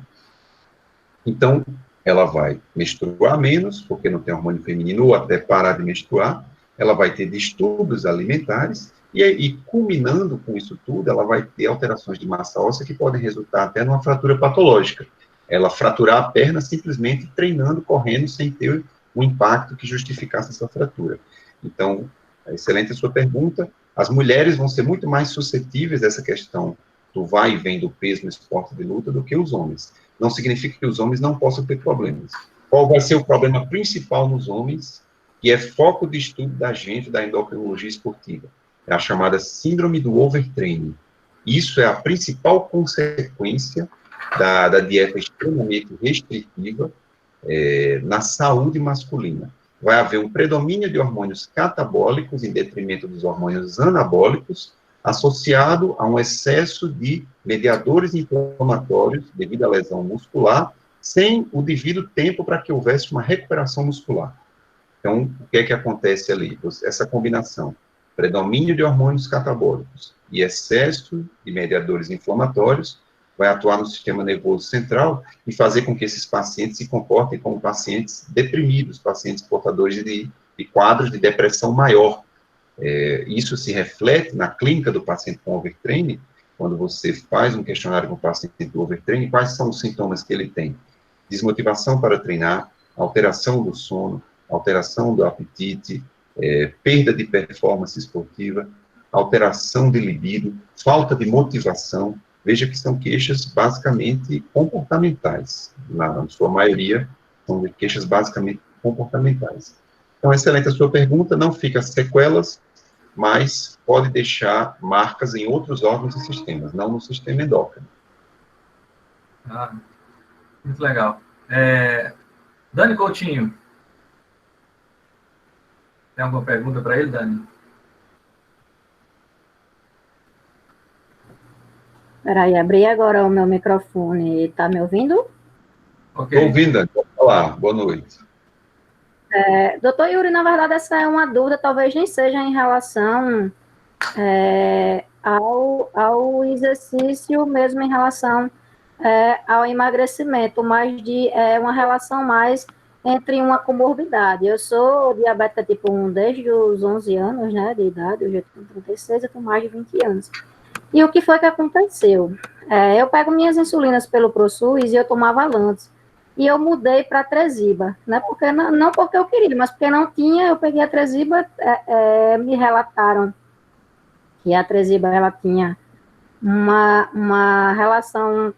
Então, ela vai menstruar menos, porque não tem hormônio feminino, ou até parar de menstruar, ela vai ter distúrbios alimentares, e culminando com isso tudo, ela vai ter alterações de massa óssea que podem resultar até numa fratura patológica. Ela fraturar a perna simplesmente treinando, correndo, sem ter um impacto que justificasse essa fratura. Então, é excelente a sua pergunta. As mulheres vão ser muito mais suscetíveis a essa questão do vai e vem do peso no esporte de luta do que os homens. Não significa que os homens não possam ter problemas. Qual vai ser o problema principal nos homens, que é foco de estudo da gente, da endocrinologia esportiva? É a chamada síndrome do overtraining. Isso é a principal consequência da dieta extremamente restritiva na saúde masculina. Vai haver um predomínio de hormônios catabólicos em detrimento dos hormônios anabólicos, associado a um excesso de mediadores inflamatórios devido à lesão muscular, sem o devido tempo para que houvesse uma recuperação muscular. Então, o que é que acontece ali? Essa combinação, predomínio de hormônios catabólicos e excesso de mediadores inflamatórios, vai atuar no sistema nervoso central e fazer com que esses pacientes se comportem como pacientes deprimidos, pacientes portadores de quadros de depressão maior. Isso se reflete na clínica do paciente com overtraining, quando você faz um questionário com o paciente do overtraining, quais são os sintomas que ele tem? Desmotivação para treinar, alteração do sono, alteração do apetite, perda de performance esportiva, alteração de libido, falta de motivação. Veja que são queixas basicamente comportamentais. Na sua maioria, são queixas basicamente comportamentais. Então, excelente a sua pergunta, não fica sequelas, mas pode deixar marcas em outros órgãos e sistemas, não no sistema endócrino. Ah, muito legal. Dani Coutinho, tem alguma pergunta para ele, Dani? Peraí, abri agora o meu microfone. Está me ouvindo? Ok. Estou ouvindo. Olá, boa noite. Doutor Yuri, na verdade, essa é uma dúvida, talvez nem seja em relação ao exercício, mesmo em relação ao emagrecimento, mas de uma relação mais entre uma comorbidade. Eu sou diabética tipo 1 desde os 11 anos, né, de idade, eu já tenho 36, eu tenho mais de 20 anos. E o que foi que aconteceu? Eu pego minhas insulinas pelo ProSUS e eu tomava Lantus. E eu mudei para a Tresiba, né? Porque, não porque eu queria, mas porque não tinha, eu peguei a Tresiba, me relataram que a Tresiba ela tinha uma relação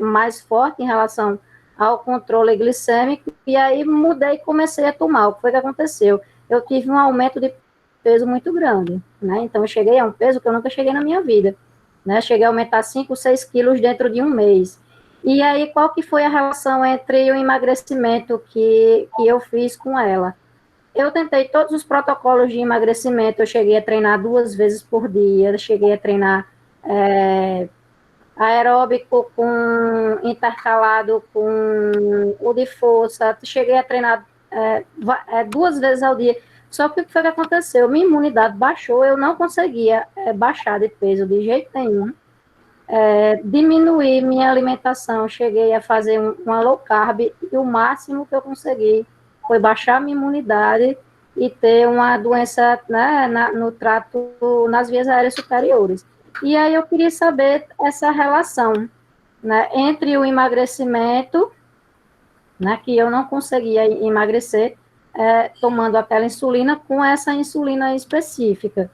mais forte em relação ao controle glicêmico, e aí mudei e comecei a tomar. O que foi que aconteceu? Eu tive um aumento de peso muito grande, né? Então, eu cheguei a um peso que eu nunca cheguei na minha vida, né? Cheguei a aumentar 5, 6 quilos dentro de um mês. E aí, qual que foi a relação entre o emagrecimento que eu fiz com ela? Eu tentei todos os protocolos de emagrecimento, eu cheguei a treinar 2 vezes por dia, cheguei a treinar aeróbico intercalado com o de força, cheguei a treinar 2 vezes ao dia. Só que o que foi que aconteceu? Minha imunidade baixou, eu não conseguia baixar de peso de jeito nenhum. Diminuir minha alimentação, cheguei a fazer uma low carb, e o máximo que eu consegui foi baixar minha imunidade e ter uma doença, né, no trato, nas vias aéreas superiores. E aí eu queria saber essa relação, né, entre o emagrecimento, né, que eu não conseguia emagrecer, tomando aquela insulina, com essa insulina específica.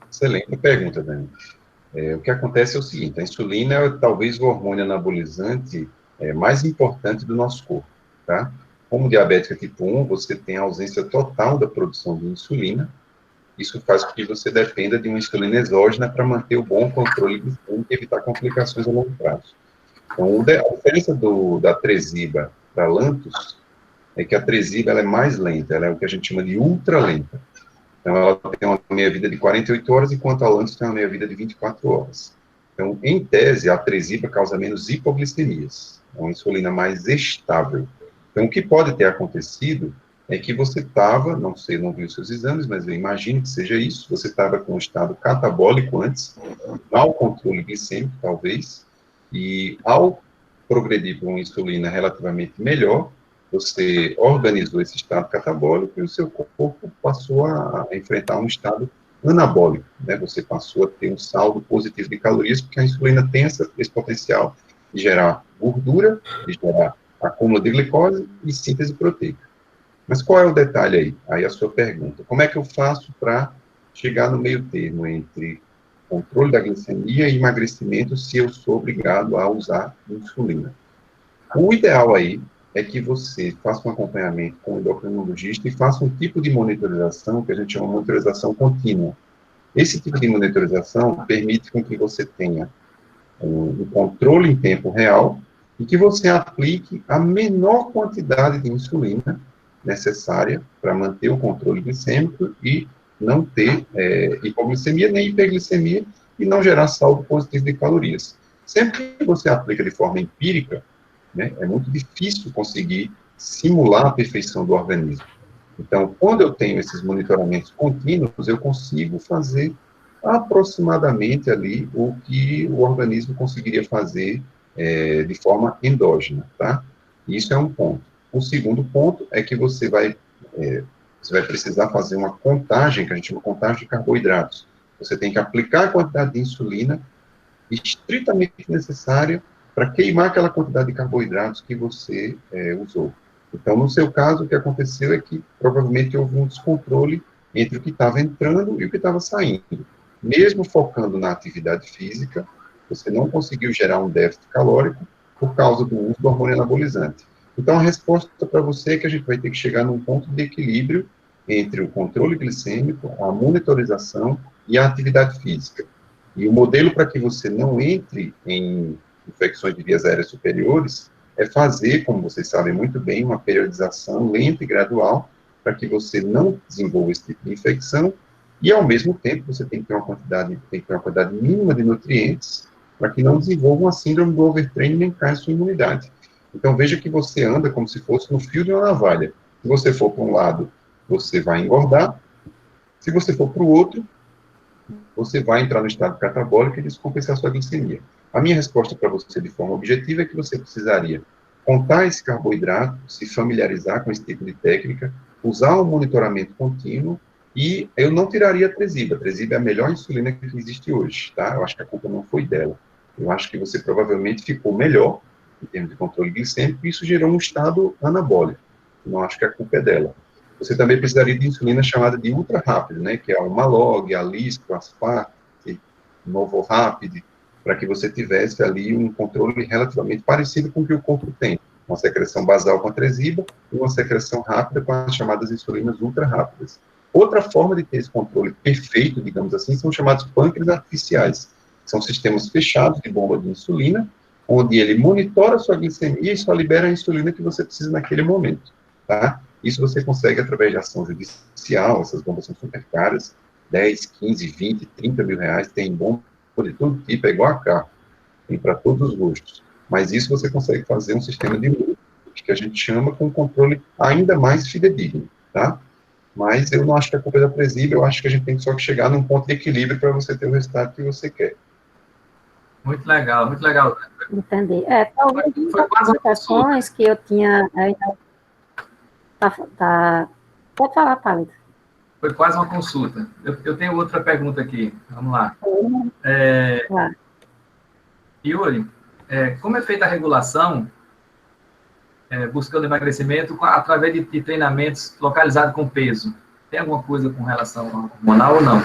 Excelente pergunta, Dani. O que acontece é o seguinte, a insulina é talvez o hormônio anabolizante mais importante do nosso corpo, tá? Como diabética tipo 1, você tem a ausência total da produção de insulina, isso faz com que você dependa de uma insulina exógena para manter o bom controle glicêmico e evitar complicações a longo prazo. Então, a diferença da Tresiba para a Lantus é que a Tresiba ela é mais lenta, ela é o que a gente chama de ultralenta. Então, ela tem uma meia-vida de 48 horas, enquanto a Lantus tem uma meia-vida de 24 horas. Então, em tese, a Tresiba causa menos hipoglicemias, é uma insulina mais estável. Então, o que pode ter acontecido é que você estava, não sei, não vi os seus exames, mas eu imagino que seja isso, você estava com um estado catabólico antes, mau controle glicêmico, talvez, e ao progredir para uma insulina relativamente melhor, você organizou esse estado catabólico e o seu corpo passou a enfrentar um estado anabólico, né? Você passou a ter um saldo positivo de calorias, porque a insulina tem esse potencial de gerar gordura, de gerar acúmulo de glicose e síntese proteica. Mas qual é o detalhe aí? Aí a sua pergunta. Como é que eu faço para chegar no meio termo entre controle da glicemia e emagrecimento se eu sou obrigado a usar insulina? O ideal aí é que você faça um acompanhamento com o endocrinologista e faça um tipo de monitorização que a gente chama de monitorização contínua. Esse tipo de monitorização permite com que você tenha um controle em tempo real e que você aplique a menor quantidade de insulina necessária para manter o controle glicêmico e não ter hipoglicemia nem hiperglicemia e não gerar saldo positivo de calorias. Sempre que você aplica de forma empírica, né, é muito difícil conseguir simular a perfeição do organismo. Então, quando eu tenho esses monitoramentos contínuos, eu consigo fazer aproximadamente ali o que o organismo conseguiria fazer de forma endógena, tá? Isso é um ponto. O segundo ponto é que você vai precisar fazer uma contagem, que a gente chama de contagem de carboidratos. Você tem que aplicar a quantidade de insulina estritamente necessária para queimar aquela quantidade de carboidratos que você usou. Então, no seu caso, o que aconteceu é que provavelmente houve um descontrole entre o que estava entrando e o que estava saindo. Mesmo focando na atividade física, você não conseguiu gerar um déficit calórico por causa do uso do hormônio anabolizante. Então, a resposta para você é que a gente vai ter que chegar num ponto de equilíbrio entre o controle glicêmico, a monitorização e a atividade física. E o modelo para que você não entre em infecções de vias aéreas superiores é fazer, como vocês sabem muito bem, uma periodização lenta e gradual para que você não desenvolva esse tipo de infecção E, ao mesmo tempo, você tem que ter uma quantidade mínima de nutrientes para que não desenvolva uma síndrome do overtraining nem caia sua imunidade. Então, veja que você anda como se fosse no fio de uma navalha. Se você for para um lado, você vai engordar. Se você for para o outro, você vai entrar no estado catabólico e descompensar sua glicemia. A minha resposta para você de forma objetiva é que você precisaria contar esse carboidrato, se familiarizar com esse tipo de técnica, usar um monitoramento contínuo e eu não tiraria a Tresiba. A Tresiba é a melhor insulina que existe hoje, tá? Eu acho que a culpa não foi dela. Eu acho que você provavelmente ficou melhor em termos de controle glicêmico e isso gerou um estado anabólico. Eu não acho que a culpa é dela. Você também precisaria de insulina chamada de ultra rápido, né, que é o Malog, a Lispro, Aspart, Novo Rapid, para que você tivesse ali um controle relativamente parecido com o que o corpo tem. Uma secreção basal com a Tresiba e uma secreção rápida com as chamadas insulinas ultra rápidas. Outra forma de ter esse controle perfeito, digamos assim, são chamados pâncreas artificiais. São sistemas fechados de bomba de insulina, onde ele monitora a sua glicemia e só libera a insulina que você precisa naquele momento, tá? Isso você consegue através de ação judicial, essas bombas são super caras, 10, 15, 20, 30 mil reais, tem bomba de todo tipo, é igual a carro, tem para todos os gostos. Mas isso você consegue fazer um sistema de luz, que a gente chama com um controle ainda mais fidedigno, tá? Mas eu não acho que a culpa é da Tresiba, eu acho que a gente tem só que chegar num ponto de equilíbrio para você ter o resultado que você quer. Muito legal, muito legal. Entendi. Talvez Foi quase uma questões que eu tinha... Pode falar, Palito. Foi quase uma consulta. Eu tenho outra pergunta aqui. Vamos lá. Claro. Yuri, como é feita a regulação buscando emagrecimento através de treinamentos localizados com peso? Tem alguma coisa com relação ao hormonal ou não?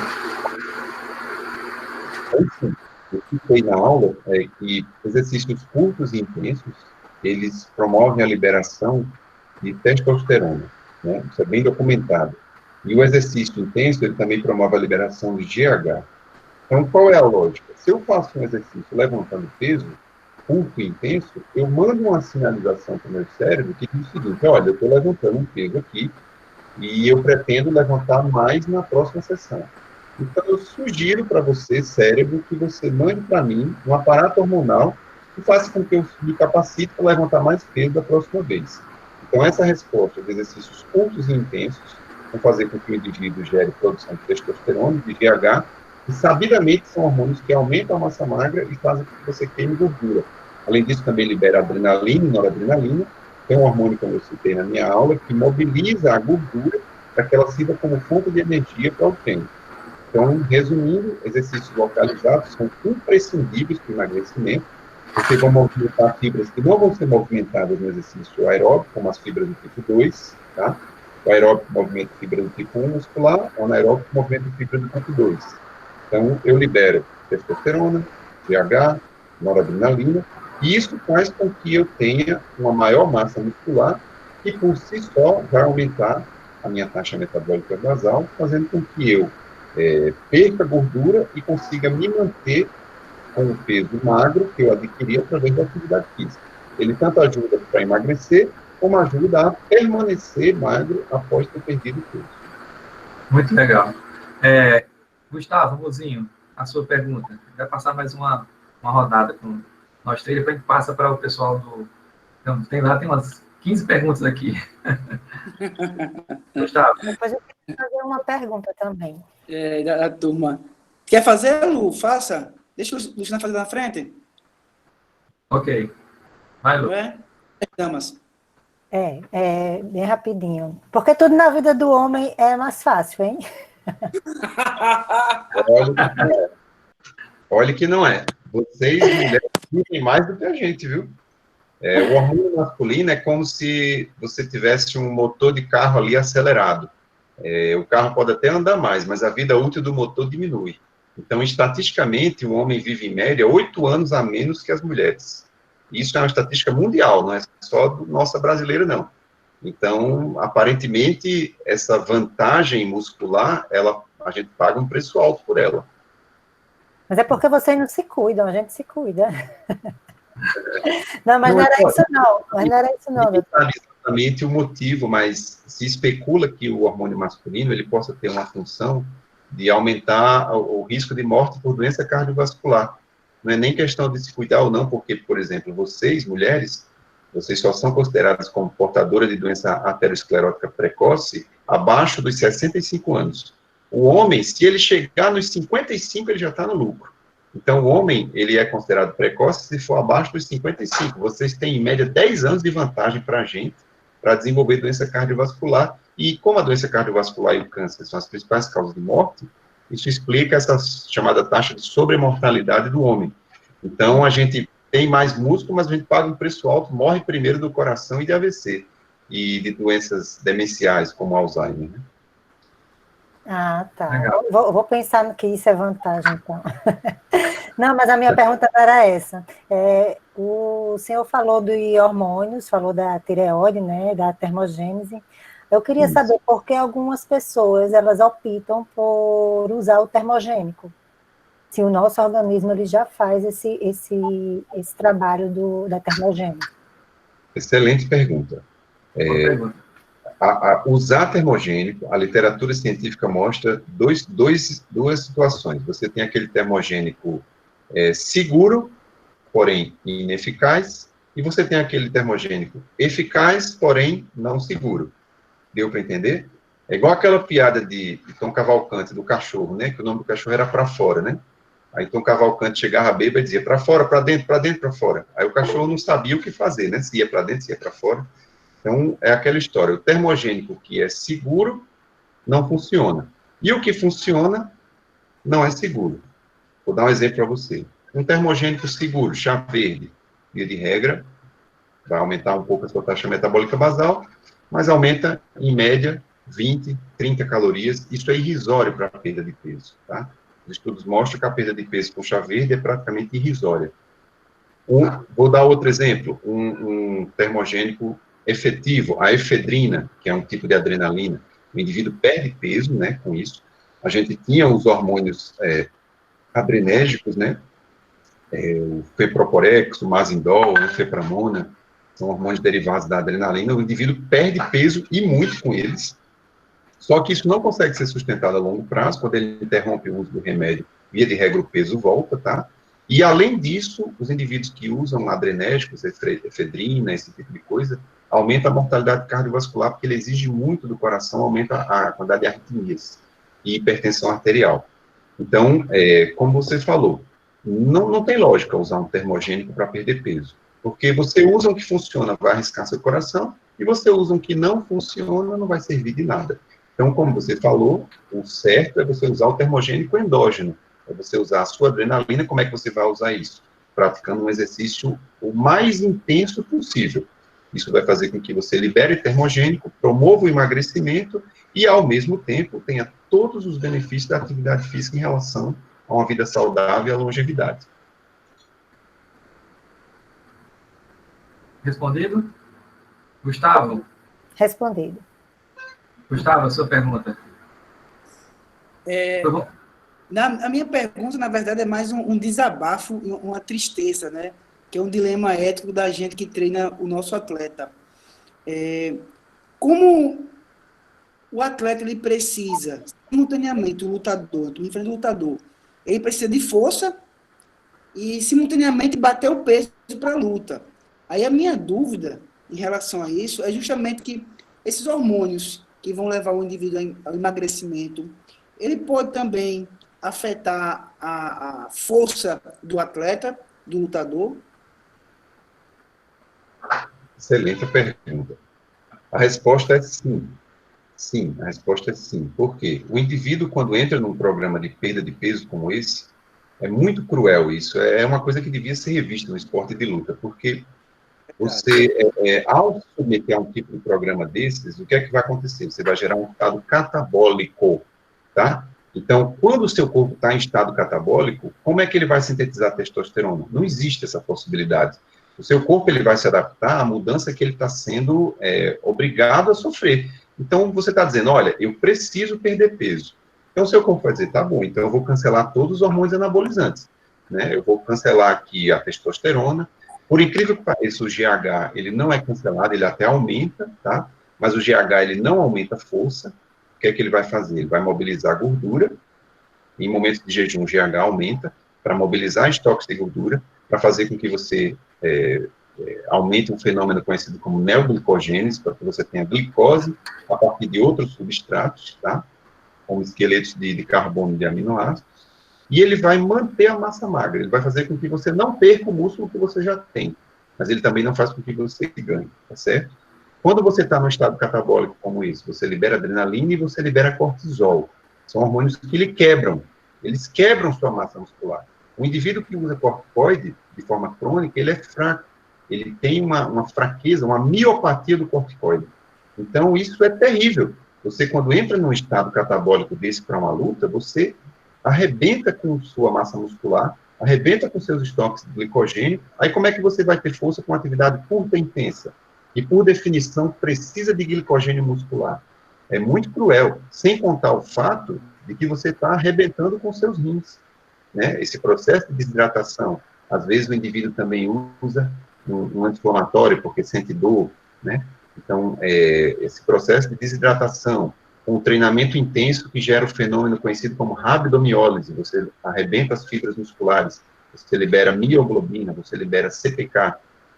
Assim, o que foi na aula é que exercícios curtos e intensos, eles promovem a liberação de testosterona, né? Isso é bem documentado. E o exercício intenso, ele também promove a liberação de GH. Então, qual é a lógica? Se eu faço um exercício levantando peso, curto e intenso, eu mando uma sinalização para o meu cérebro que diz o seguinte: olha, eu estou levantando um peso aqui e eu pretendo levantar mais na próxima sessão. Então, eu sugiro para você, cérebro, que você mande para mim um aparato hormonal que faça com que eu me capacite para levantar mais peso da próxima vez. Então, essa resposta de exercícios curtos e intensos vão fazer com que o indivíduo gere produção de testosterona, de GH, que sabidamente são hormônios que aumentam a massa magra e fazem com que você queime gordura. Além disso, também libera adrenalina e noradrenalina, que é um hormônio, como eu citei na minha aula, que mobiliza a gordura para que ela sirva como fonte de energia para o treino. Então, resumindo, exercícios localizados são imprescindíveis para o emagrecimento, porque vão movimentar fibras que não vão ser movimentadas no exercício aeróbico, como as fibras do tipo 2, tá? O aeróbico movimenta fibra do tipo 1 muscular, o anaeróbico movimenta fibra do tipo 2. Então, eu libero testosterona, GH, noradrenalina, e isso faz com que eu tenha uma maior massa muscular e, por si só, vai aumentar a minha taxa metabólica basal, fazendo com que eu perca gordura e consiga me manter com o peso magro que eu adquiri através da atividade física. Ele tanto ajuda para emagrecer, como ajuda a permanecer magro após ter perdido peso. Muito legal. Gustavo, mozinho, a sua pergunta. Vai passar mais uma rodada com nós três, depois a gente passa para o pessoal do... Então, tem umas 15 perguntas aqui. Gustavo. Depois eu quero fazer uma pergunta também. Da turma. Quer fazer, Lu? Faça. Deixa o Luciano fazer na frente. Ok. Vai, Lu. Damas. Bem rapidinho. Porque tudo na vida do homem é mais fácil, hein? Olha que não é. Vocês, mulheres, vivem mais do que a gente, viu? O hormônio masculino é como se você tivesse um motor de carro ali acelerado. O carro pode até andar mais, mas a vida útil do motor diminui. Então, estatisticamente, o homem vive, em média, 8 anos a menos que as mulheres. Isso é uma estatística mundial, não é só do nossa brasileira, não. Então, aparentemente, essa vantagem muscular, a gente paga um preço alto por ela. Mas é porque vocês não se cuidam, a gente se cuida. Não, mas não era isso não. Mas não era isso não. Não sabe exatamente o motivo, mas se especula que o hormônio masculino ele possa ter uma função de aumentar o risco de morte por doença cardiovascular. Não é nem questão de se cuidar ou não, porque, por exemplo, vocês, mulheres, vocês só são consideradas como portadoras de doença aterosclerótica precoce abaixo dos 65 anos. O homem, se ele chegar nos 55, ele já está no lucro. Então, o homem, ele é considerado precoce se for abaixo dos 55. Vocês têm, em média, 10 anos de vantagem para a gente, para desenvolver doença cardiovascular. E como a doença cardiovascular e o câncer são as principais causas de morte, isso explica essa chamada taxa de sobremortalidade do homem. Então, a gente tem mais músculo, mas a gente paga um preço alto, morre primeiro do coração e de AVC, e de doenças demenciais, como Alzheimer, né? Ah, tá. Legal. Vou pensar que isso é vantagem, então. Não, mas a minha pergunta não era essa. O senhor falou de hormônios, falou da tireoide, né, da termogênese. Eu queria saber por que algumas pessoas, elas optam por usar o termogênico, se o nosso organismo ele já faz esse trabalho da termogênese. Excelente pergunta. Boa pergunta. Usar termogênico, a literatura científica mostra duas situações. Você tem aquele termogênico seguro, porém ineficaz, e você tem aquele termogênico eficaz, porém não seguro. Deu para entender? É igual aquela piada de Tom Cavalcante, do cachorro, né? Que o nome do cachorro era Pra Fora, né? Aí Tom Cavalcante chegava bêbado e dizia para fora, para dentro, para fora. Aí o cachorro não sabia o que fazer, né? Se ia para dentro, se ia para fora. Então, é aquela história. O termogênico que é seguro não funciona. E o que funciona não é seguro. Vou dar um exemplo para você. Um termogênico seguro, chá verde, via de regra, vai aumentar um pouco a sua taxa metabólica basal, mas aumenta, em média, 20, 30 calorias. Isso é irrisório para a perda de peso, tá? Os estudos mostram que a perda de peso com chá verde é praticamente irrisória. Vou dar outro exemplo. Um termogênico efetivo, a efedrina, que é um tipo de adrenalina. O indivíduo perde peso, né, com isso. A gente tinha os hormônios adrenérgicos, né, o feproporex, o mazindol, o fepramona, são hormônios derivados da adrenalina. O indivíduo perde peso e muito com eles. Só que isso não consegue ser sustentado a longo prazo. Quando ele interrompe o uso do remédio, via de regra o peso volta, tá? E, além disso, os indivíduos que usam adrenérgicos, efedrina, esse tipo de coisa, aumenta a mortalidade cardiovascular, porque ele exige muito do coração, aumenta a quantidade de arritmias e hipertensão arterial. Então, como você falou, não tem lógica usar um termogênico para perder peso, porque você usa um que funciona, vai arriscar seu coração, e você usa um que não funciona, não vai servir de nada. Então, como você falou, o certo é você usar o termogênico endógeno, é você usar a sua adrenalina. Como é que você vai usar isso? Praticando um exercício o mais intenso possível. Isso vai fazer com que você libere termogênico, promova o emagrecimento e, ao mesmo tempo, tenha todos os benefícios da atividade física em relação a uma vida saudável e à longevidade. Respondido? Gustavo? Respondido. Gustavo, a sua pergunta. A minha pergunta, na verdade, é mais um desabafo, uma tristeza, né? Que é um dilema ético da gente que treina o nosso atleta. Como o atleta ele precisa, simultaneamente, o lutador, ele precisa de força e, simultaneamente, bater o peso para a luta. Aí a minha dúvida em relação a isso é justamente que esses hormônios que vão levar o indivíduo ao emagrecimento, ele pode também afetar a força do atleta, do lutador? Excelente pergunta. A resposta é sim. Sim, a resposta é sim. Por quê? O indivíduo, quando entra num programa de perda de peso como esse, é muito cruel isso. É uma coisa que devia ser revista no esporte de luta, porque você, ao se submeter a um tipo de programa desses, o que é que vai acontecer? Você vai gerar um estado catabólico, tá? Então, quando o seu corpo está em estado catabólico, como é que ele vai sintetizar testosterona? Não existe essa possibilidade. O seu corpo ele vai se adaptar à mudança que ele está sendo obrigado a sofrer. Então, você está dizendo, olha, eu preciso perder peso. Então, o seu corpo vai dizer, tá bom, então eu vou cancelar todos os hormônios anabolizantes. Né? Eu vou cancelar aqui a testosterona. Por incrível que pareça, o GH, ele não é cancelado, ele até aumenta, tá? Mas o GH, ele não aumenta a força. O que é que ele vai fazer? Ele vai mobilizar a gordura em momentos de jejum, o GH aumenta para mobilizar estoques de gordura, para fazer com que você aumente um fenômeno conhecido como neoglicogênese, para que você tenha glicose a partir de outros substratos, tá? Como esqueletos de carbono e de aminoácidos, e ele vai manter a massa magra, ele vai fazer com que você não perca o músculo que você já tem, mas ele também não faz com que você ganhe, tá certo? Quando você está num estado catabólico como esse, você libera adrenalina e você libera cortisol. São hormônios que eles quebram sua massa muscular. O indivíduo que usa corticoide de forma crônica, ele é fraco, ele tem uma fraqueza, uma miopatia do corticoide. Então, isso é terrível. Você, quando entra num estado catabólico desse para uma luta, você arrebenta com sua massa muscular, arrebenta com seus estoques de glicogênio, aí como é que você vai ter força com uma atividade curta e intensa? E, por definição, precisa de glicogênio muscular. É muito cruel, sem contar o fato de que você está arrebentando com seus rins, né? Esse processo de desidratação, às vezes o indivíduo também usa um anti-inflamatório porque sente dor, né? Então, esse processo de desidratação, com um treinamento intenso que gera o fenômeno conhecido como rabdomiólise, você arrebenta as fibras musculares, você libera mioglobina, você libera CPK,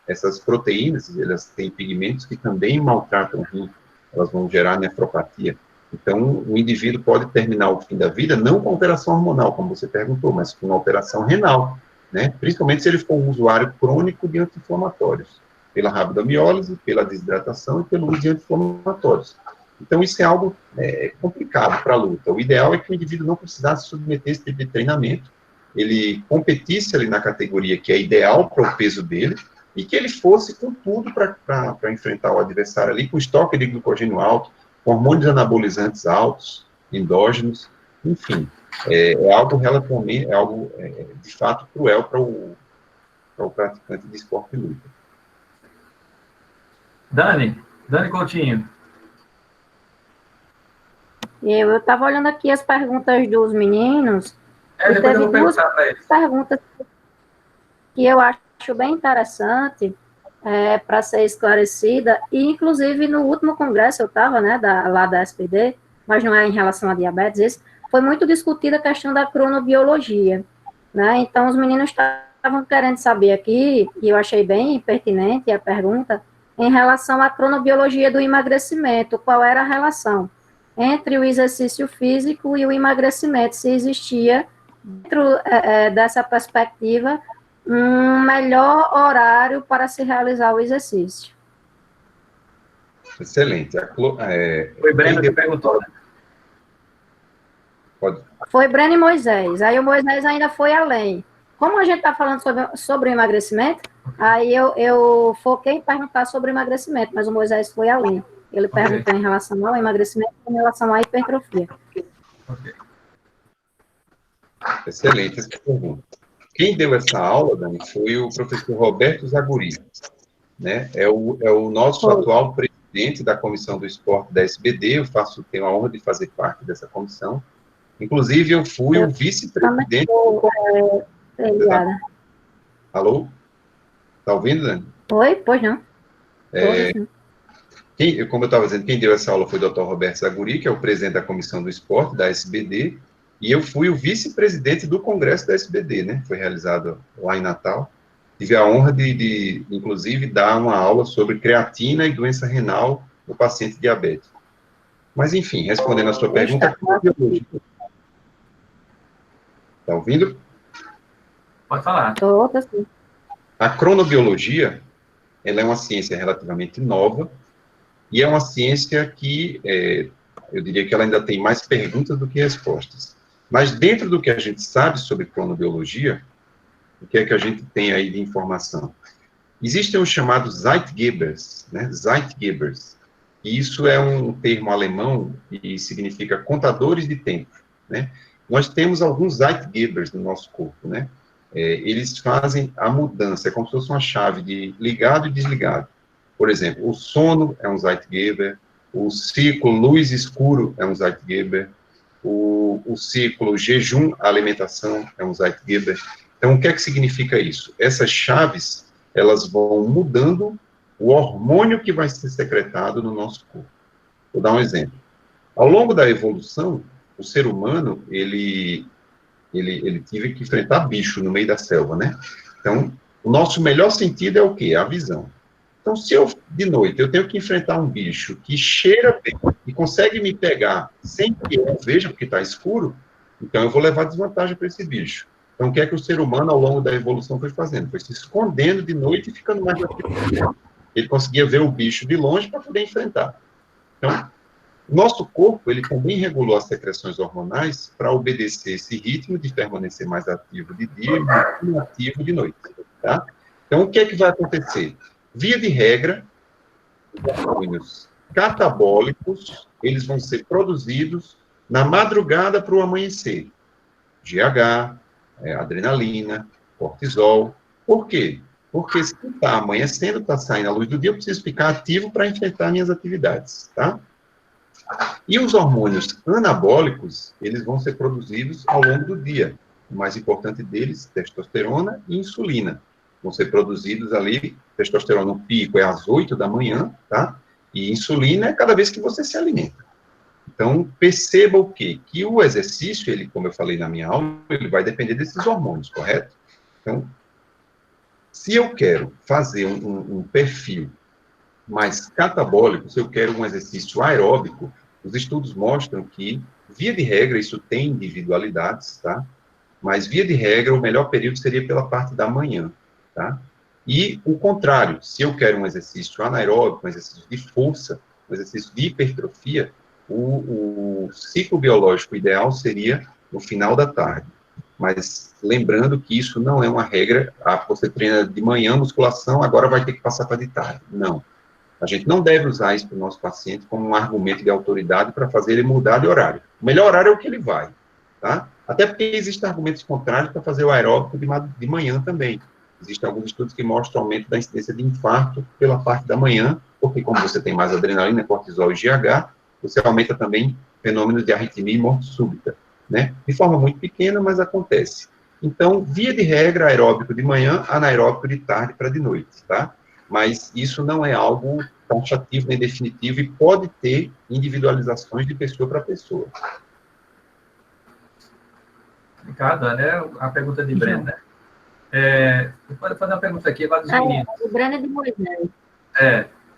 essas proteínas, elas têm pigmentos que também maltratam o rim, elas vão gerar nefropatia. Então, o indivíduo pode terminar o fim da vida não com alteração hormonal, como você perguntou, mas com alteração renal, né? Principalmente se ele for um usuário crônico de anti-inflamatórios, pela rabdomiólise, pela desidratação e pelo uso de anti-inflamatórios. Então, isso é algo complicado para a luta. O ideal é que o indivíduo não precisasse submeter esse tipo de treinamento, ele competisse ali na categoria que é ideal para o peso dele, e que ele fosse com tudo para enfrentar o adversário ali, com estoque de glicogênio alto, com hormônios anabolizantes altos, endógenos, enfim. É algo relativamente, de fato cruel para o praticante de esporte e luta. Dani Coutinho. Eu estava olhando aqui as perguntas dos meninos, e Depois eu teve vou perguntar para eles. perguntas que eu acho bem interessante para ser esclarecida, e inclusive no último congresso eu estava, né, lá da SPD, mas não é em relação a diabetes, esse, foi muito discutida a questão da cronobiologia, né, então os meninos estavam querendo saber aqui, e eu achei bem pertinente a pergunta, em relação à cronobiologia do emagrecimento, qual era a relação entre o exercício físico e o emagrecimento, se existia, dentro dessa perspectiva, um melhor horário para se realizar o exercício. Excelente. Foi Breno que perguntou, né? Pode. Foi Breno e Moisés. Aí o Moisés ainda foi além. Como a gente está falando sobre o emagrecimento, aí eu foquei em perguntar sobre o emagrecimento, mas o Moisés foi além. Ele perguntou em relação ao emagrecimento e em relação à hipertrofia. Okay. Excelente essa pergunta. Quem deu essa aula, Dani, foi o professor Roberto Zaguri, né? É o nosso atual presidente da Comissão do Esporte da SBD, tenho a honra de fazer parte dessa comissão. Inclusive, eu fui o vice-presidente... Obrigada. Alô? Está ouvindo, Dani? Oi? Pois não. Como eu estava dizendo, quem deu essa aula foi o Dr. Roberto Zaguri, que é o presidente da Comissão do Esporte da SBD, e eu fui o vice-presidente do Congresso da SBD, né? Foi realizado lá em Natal. Tive a honra de inclusive, dar uma aula sobre creatina e doença renal no paciente diabético. Mas, enfim, respondendo a sua pergunta... Está ouvindo? Pode falar. Estou, sim. A cronobiologia, ela é uma ciência relativamente nova, e é uma ciência que, eu diria que ela ainda tem mais perguntas do que respostas. Mas dentro do que a gente sabe sobre cronobiologia, o que é que a gente tem aí de informação? Existem os chamados Zeitgebers, né? Zeitgebers. E isso é um termo alemão e significa contadores de tempo, né? Nós temos alguns Zeitgebers no nosso corpo, né? Eles fazem a mudança, é como se fosse uma chave de ligado e desligado. Por exemplo, o sono é um Zeitgeber, o ciclo luz-escuro é um Zeitgeber, o ciclo jejum, alimentação é um Zeitgeber. Então, o que é que significa isso? Essas chaves, elas vão mudando o hormônio que vai ser secretado no nosso corpo. Vou dar um exemplo. Ao longo da evolução, o ser humano, ele ele teve que enfrentar bicho no meio da selva, né? Então, o nosso melhor sentido é o quê? A visão. Então, se eu, de noite, eu tenho que enfrentar um bicho que cheira bem e consegue me pegar sem que eu veja, porque está escuro, então eu vou levar desvantagem para esse bicho. Então, o que é que o ser humano, ao longo da evolução, foi fazendo? Foi se escondendo de noite e ficando mais ativo. Ele conseguia ver o bicho de longe para poder enfrentar. Então, o nosso corpo, ele também regulou as secreções hormonais para obedecer esse ritmo de permanecer mais ativo de dia e inativo de noite, tá? Então, o que é que vai acontecer? Via de regra, os hormônios catabólicos, eles vão ser produzidos na madrugada para o amanhecer. GH, adrenalina, cortisol. Por quê? Porque se está amanhecendo, está saindo a luz do dia, eu preciso ficar ativo para enfrentar minhas atividades, tá? E os hormônios anabólicos, eles vão ser produzidos ao longo do dia. O mais importante deles, testosterona e insulina. Vão ser produzidos ali, testosterona no pico é às 8 da manhã, tá? E insulina é cada vez que você se alimenta. Então, perceba o quê? Que o exercício, ele, como eu falei na minha aula, ele vai depender desses hormônios, correto? Então, se eu quero fazer um perfil mais catabólico, se eu quero um exercício aeróbico, os estudos mostram que, via de regra, isso tem individualidades, tá? Mas, via de regra, o melhor período seria pela parte da manhã, tá? E o contrário, se eu quero um exercício anaeróbico, um exercício de força, um exercício de hipertrofia, o ciclo biológico ideal seria no final da tarde. Mas lembrando que isso não é uma regra, você treina de manhã musculação, agora vai ter que passar para de tarde. Não. A gente não deve usar isso para o nosso paciente como um argumento de autoridade para fazer ele mudar de horário. O melhor horário é o que ele vai, tá? Até porque existem argumentos contrários para fazer o aeróbico de manhã também. Existem alguns estudos que mostram aumento da incidência de infarto pela parte da manhã, porque como você tem mais adrenalina, cortisol e GH, você aumenta também fenômenos de arritmia e morte súbita, né? De forma muito pequena, mas acontece. Então, via de regra, aeróbico de manhã, anaeróbico de tarde para de noite, tá? Mas isso não é algo taxativo nem definitivo e pode ter individualizações de pessoa para pessoa. Ricardo, né? A pergunta de Brenda. Pode fazer uma pergunta aqui lá dos meninos. O Brenda de Moisés.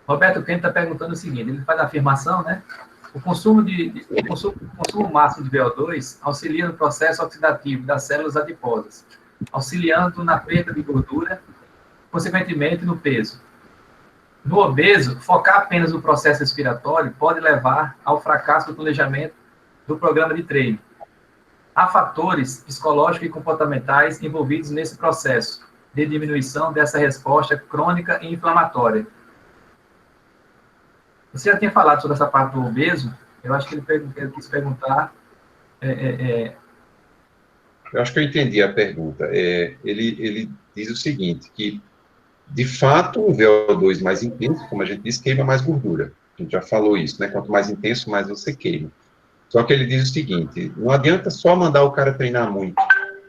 Roberto Kent está perguntando o seguinte, ele faz a afirmação, né? O consumo máximo de VO2 auxilia no processo oxidativo das células adiposas, auxiliando na perda de gordura, consequentemente no peso. No obeso, focar apenas no processo respiratório pode levar ao fracasso do planejamento do programa de treino. Há fatores psicológicos e comportamentais envolvidos nesse processo de diminuição dessa resposta crônica e inflamatória. Você já tinha falado sobre essa parte do obeso, eu acho que ele quis perguntar... Eu acho que eu entendi a pergunta. Ele diz o seguinte, que, de fato, um VO2 mais intenso, como a gente disse, queima mais gordura. A gente já falou isso, né? Quanto mais intenso, mais você queima. Só que ele diz o seguinte, não adianta só mandar o cara treinar muito,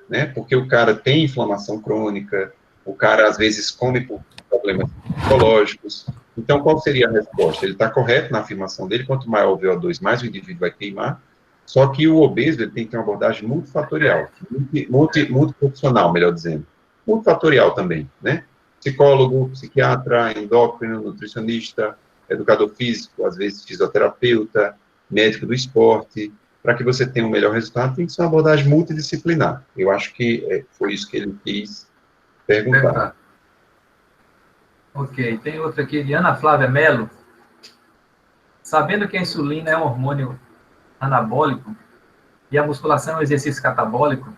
né? Porque o cara tem inflamação crônica, o cara, às vezes, come por problemas psicológicos. Então, qual seria a resposta? Ele está correto na afirmação dele, quanto maior o VO2, mais o indivíduo vai queimar, só que o obeso ele tem que ter uma abordagem multifatorial, multiprofissional, melhor dizendo. Multifatorial também, né? Psicólogo, psiquiatra, endócrino, nutricionista, educador físico, às vezes fisioterapeuta, médico do esporte. Para que você tenha um melhor resultado, tem que ser uma abordagem multidisciplinar. Eu acho que foi isso que ele quis perguntar. Ok, tem outra aqui de Ana Flávia Mello. Sabendo que a insulina é um hormônio anabólico e a musculação é um exercício catabólico,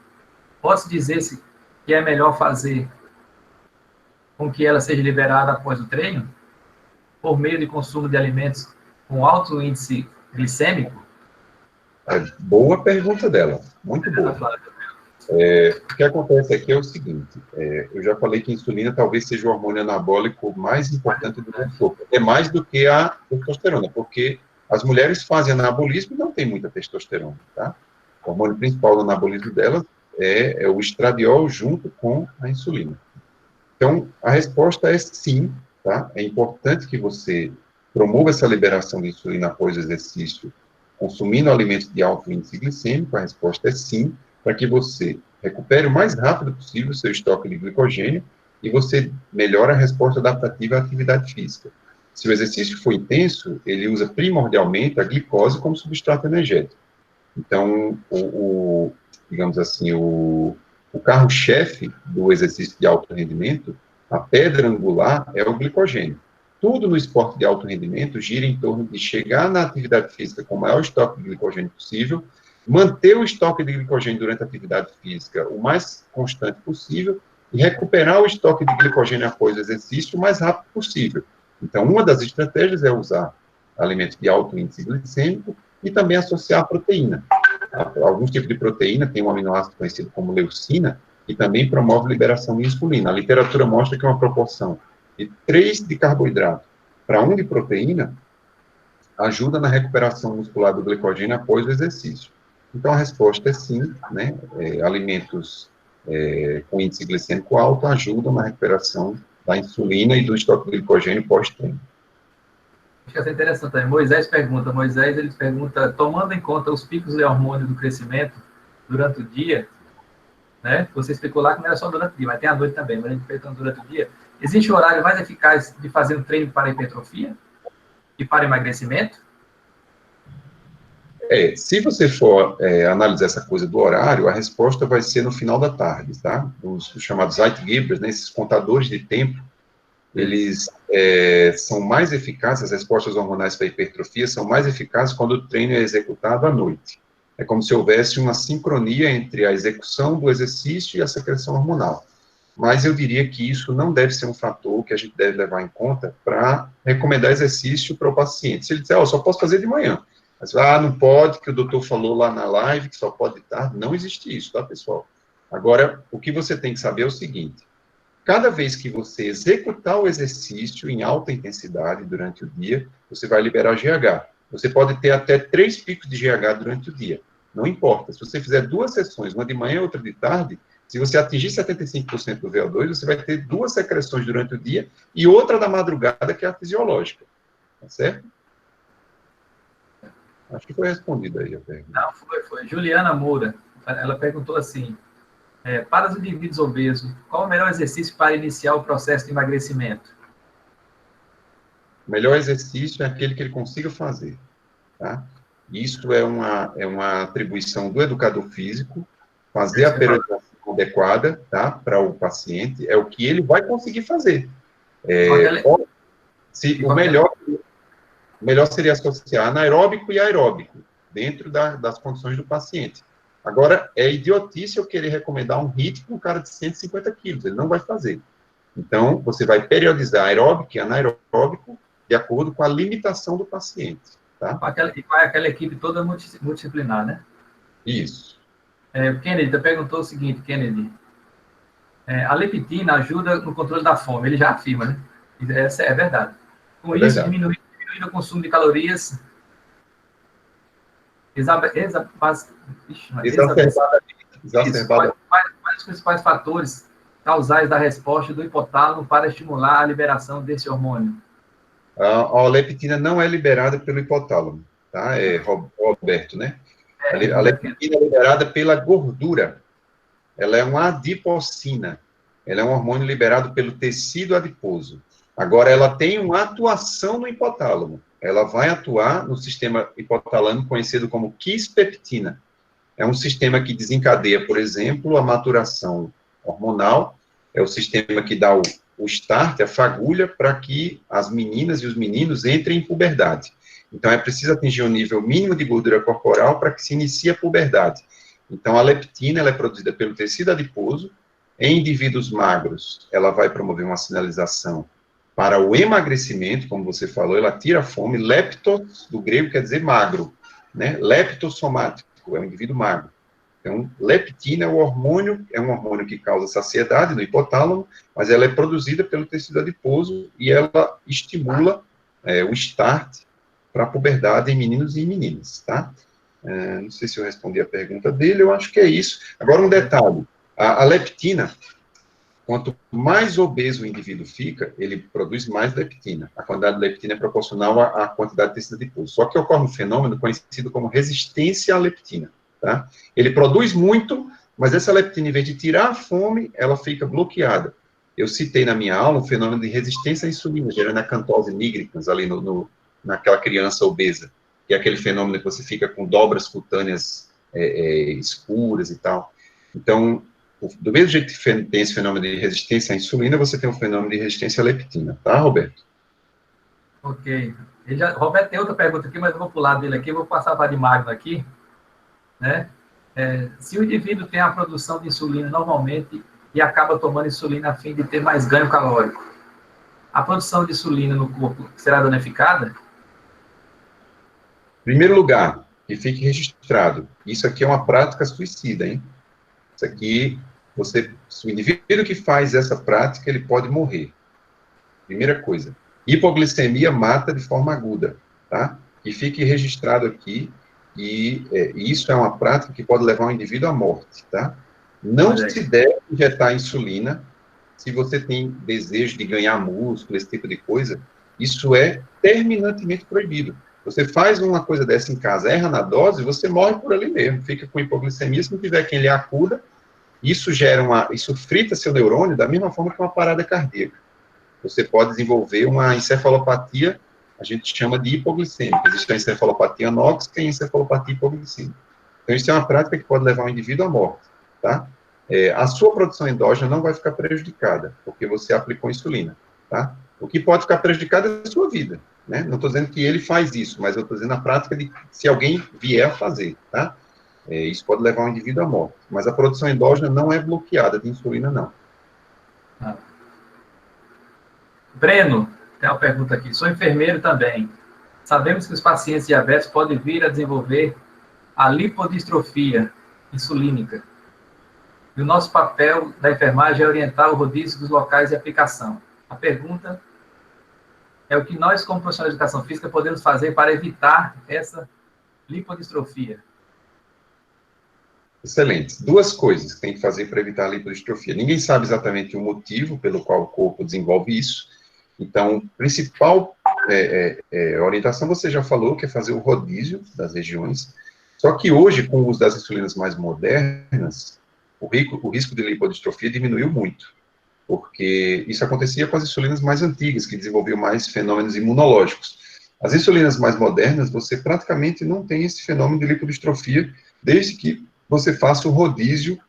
pode-se dizer-se que é melhor fazer com que ela seja liberada após o treino, por meio de consumo de alimentos com alto índice glicêmico? Boa pergunta dela, muito boa. O que acontece aqui é o seguinte, eu já falei que a insulina talvez seja o hormônio anabólico mais importante do nosso corpo, é mais do que a testosterona, porque as mulheres fazem anabolismo e não tem muita testosterona, tá? O hormônio principal do anabolismo delas é o estradiol junto com a insulina. Então, a resposta é sim, tá? É importante que você promova essa liberação de insulina após o exercício, consumindo alimentos de alto índice glicêmico, a resposta é sim, para que você recupere o mais rápido possível o seu estoque de glicogênio e você melhora a resposta adaptativa à atividade física. Se o exercício for intenso, ele usa primordialmente a glicose como substrato energético. Então, digamos assim, o carro-chefe do exercício de alto rendimento, a pedra angular é o glicogênio. Tudo no esporte de alto rendimento gira em torno de chegar na atividade física com o maior estoque de glicogênio possível, manter o estoque de glicogênio durante a atividade física o mais constante possível e recuperar o estoque de glicogênio após o exercício o mais rápido possível. Então, uma das estratégias é usar alimentos de alto índice glicêmico e também associar a proteína. Alguns tipos de proteína têm um aminoácido conhecido como leucina, e também promove liberação de insulina. A literatura mostra que uma proporção de 3 de carboidrato para 1 de proteína ajuda na recuperação muscular do glicogênio após o exercício. Então, a resposta é sim, né? Alimentos com índice glicêmico alto ajudam na recuperação da insulina e do estoque de glicogênio pós-treino. Acho que é interessante também. Moisés ele pergunta, tomando em conta os picos de hormônio do crescimento durante o dia, né? Você explicou lá que não era só durante o dia, mas tem a noite também, mas a gente fez durante o dia. Existe um horário mais eficaz de fazer um treino para hipertrofia e para emagrecimento? Se você for analisar essa coisa do horário, a resposta vai ser no final da tarde, tá? Os chamados Zeitgebers, né, esses contadores de tempo, eles são mais eficazes, as respostas hormonais para hipertrofia são mais eficazes quando o treino é executado à noite. É como se houvesse uma sincronia entre a execução do exercício e a secreção hormonal. Mas eu diria que isso não deve ser um fator que a gente deve levar em conta para recomendar exercício para o paciente. Se ele disser, eu só posso fazer de manhã. Mas, não pode, que o doutor falou lá na live, que só pode de tarde. Não existe isso, tá, pessoal? Agora, o que você tem que saber é o seguinte. Cada vez que você executar o exercício em alta intensidade durante o dia, você vai liberar GH. Você pode ter até 3 picos de GH durante o dia. Não importa. Se você fizer 2 sessões, uma de manhã e outra de tarde, se você atingir 75% do VO2, você vai ter 2 secreções durante o dia e outra da madrugada, que é a fisiológica. Tá certo? Acho que foi respondido aí a pergunta. Não, foi. Juliana Moura, ela perguntou assim, para os indivíduos obesos, qual o melhor exercício para iniciar o processo de emagrecimento? O melhor exercício é aquele que ele consiga fazer, tá? Isso é uma atribuição do educador físico, fazer a periodização adequada, tá, para o paciente, é o que ele vai conseguir fazer. O melhor seria associar anaeróbico e aeróbico, dentro das condições do paciente. Agora, é idiotice eu querer recomendar um HIIT para um cara de 150 quilos, ele não vai fazer. Então, você vai periodizar aeróbico e anaeróbico de acordo com a limitação do paciente, tá? E com aquela equipe toda multidisciplinar, né? Isso. O Kennedy perguntou o seguinte, Kennedy, a leptina ajuda no controle da fome, ele já afirma, né? Essa é verdade. Com isso, diminui o consumo de calorias exacerbadamente. Quais os principais fatores causais da resposta do hipotálamo para estimular a liberação desse hormônio? A leptina não é liberada pelo hipotálamo, tá? Roberto, né? A leptina é liberada pela gordura. Ela é uma adipocina. Ela é um hormônio liberado pelo tecido adiposo. Agora, ela tem uma atuação no hipotálamo. Ela vai atuar no sistema hipotalâmico conhecido como quispeptina. É um sistema que desencadeia, por exemplo, a maturação hormonal. É o sistema que dá o start, a fagulha, para que as meninas e os meninos entrem em puberdade. Então, é preciso atingir um nível mínimo de gordura corporal para que se inicie a puberdade. Então, a leptina ela é produzida pelo tecido adiposo. Em indivíduos magros, ela vai promover uma sinalização para o emagrecimento, como você falou, ela tira a fome. Leptos, do grego, quer dizer magro, né? Leptossomático, é um indivíduo magro. Então, leptina é um hormônio que causa saciedade no hipotálamo, mas ela é produzida pelo tecido adiposo e ela estimula o start para a puberdade em meninos e em meninas, tá? Não sei se eu respondi a pergunta dele, eu acho que é isso. Agora, um detalhe. A leptina, quanto mais obeso o indivíduo fica, ele produz mais leptina. A quantidade de leptina é proporcional à quantidade de tecido adiposo. Só que ocorre um fenômeno conhecido como resistência à leptina, tá? Ele produz muito, mas essa leptina, em vez de tirar a fome, ela fica bloqueada. Eu citei na minha aula um fenômeno de resistência à insulina, gerando a acantose nigricans ali naquela criança obesa, que é aquele fenômeno que você fica com dobras cutâneas escuras e tal. Então, do mesmo jeito que tem esse fenômeno de resistência à insulina, você tem um fenômeno de resistência à leptina, tá, Roberto? Ok. Roberto tem outra pergunta aqui, mas eu vou pular dele aqui, vou passar para a de Magno aqui, né? Se o indivíduo tem a produção de insulina normalmente e acaba tomando insulina a fim de ter mais ganho calórico, a produção de insulina no corpo será danificada? Em primeiro lugar, que fique registrado, isso aqui é uma prática suicida, hein? Isso aqui, o indivíduo que faz essa prática, ele pode morrer. Primeira coisa. Hipoglicemia mata de forma aguda, tá? E fique registrado aqui, e isso é uma prática que pode levar o indivíduo à morte, tá? Não se deve injetar insulina se você tem desejo de ganhar músculo, esse tipo de coisa. Isso é terminantemente proibido. Você faz uma coisa dessa em casa, erra na dose, você morre por ali mesmo, fica com hipoglicemia, se não tiver quem lhe acuda, isso frita seu neurônio da mesma forma que uma parada cardíaca. Você pode desenvolver uma encefalopatia, a gente chama de hipoglicêmica. Existe a encefalopatia anóxica e a encefalopatia hipoglicêmica. Então, isso é uma prática que pode levar o indivíduo à morte, tá? A sua produção endógena não vai ficar prejudicada, porque você aplicou insulina, tá? O que pode ficar prejudicado é a sua vida, né? Não estou dizendo que ele faz isso, mas eu estou dizendo a prática de se alguém vier a fazer, tá? Isso pode levar o indivíduo à morte. Mas a produção endógena não é bloqueada de insulina, não. Breno, tem uma pergunta aqui. Sou enfermeiro também. Sabemos que os pacientes diabéticos podem vir a desenvolver a lipodistrofia insulínica. E o nosso papel da enfermagem é orientar o rodízio dos locais de aplicação. A pergunta é o que nós, como profissionais de educação física, podemos fazer para evitar essa lipodistrofia. Excelente. Duas coisas que tem que fazer para evitar a lipodistrofia. Ninguém sabe exatamente o motivo pelo qual o corpo desenvolve isso. Então, principal orientação, você já falou, que é fazer o rodízio das regiões. Só que hoje, com o uso das insulinas mais modernas, o risco de lipodistrofia diminuiu muito. Porque isso acontecia com as insulinas mais antigas, que desenvolviam mais fenômenos imunológicos. As insulinas mais modernas, você praticamente não tem esse fenômeno de lipodistrofia, desde que você faça o rodízio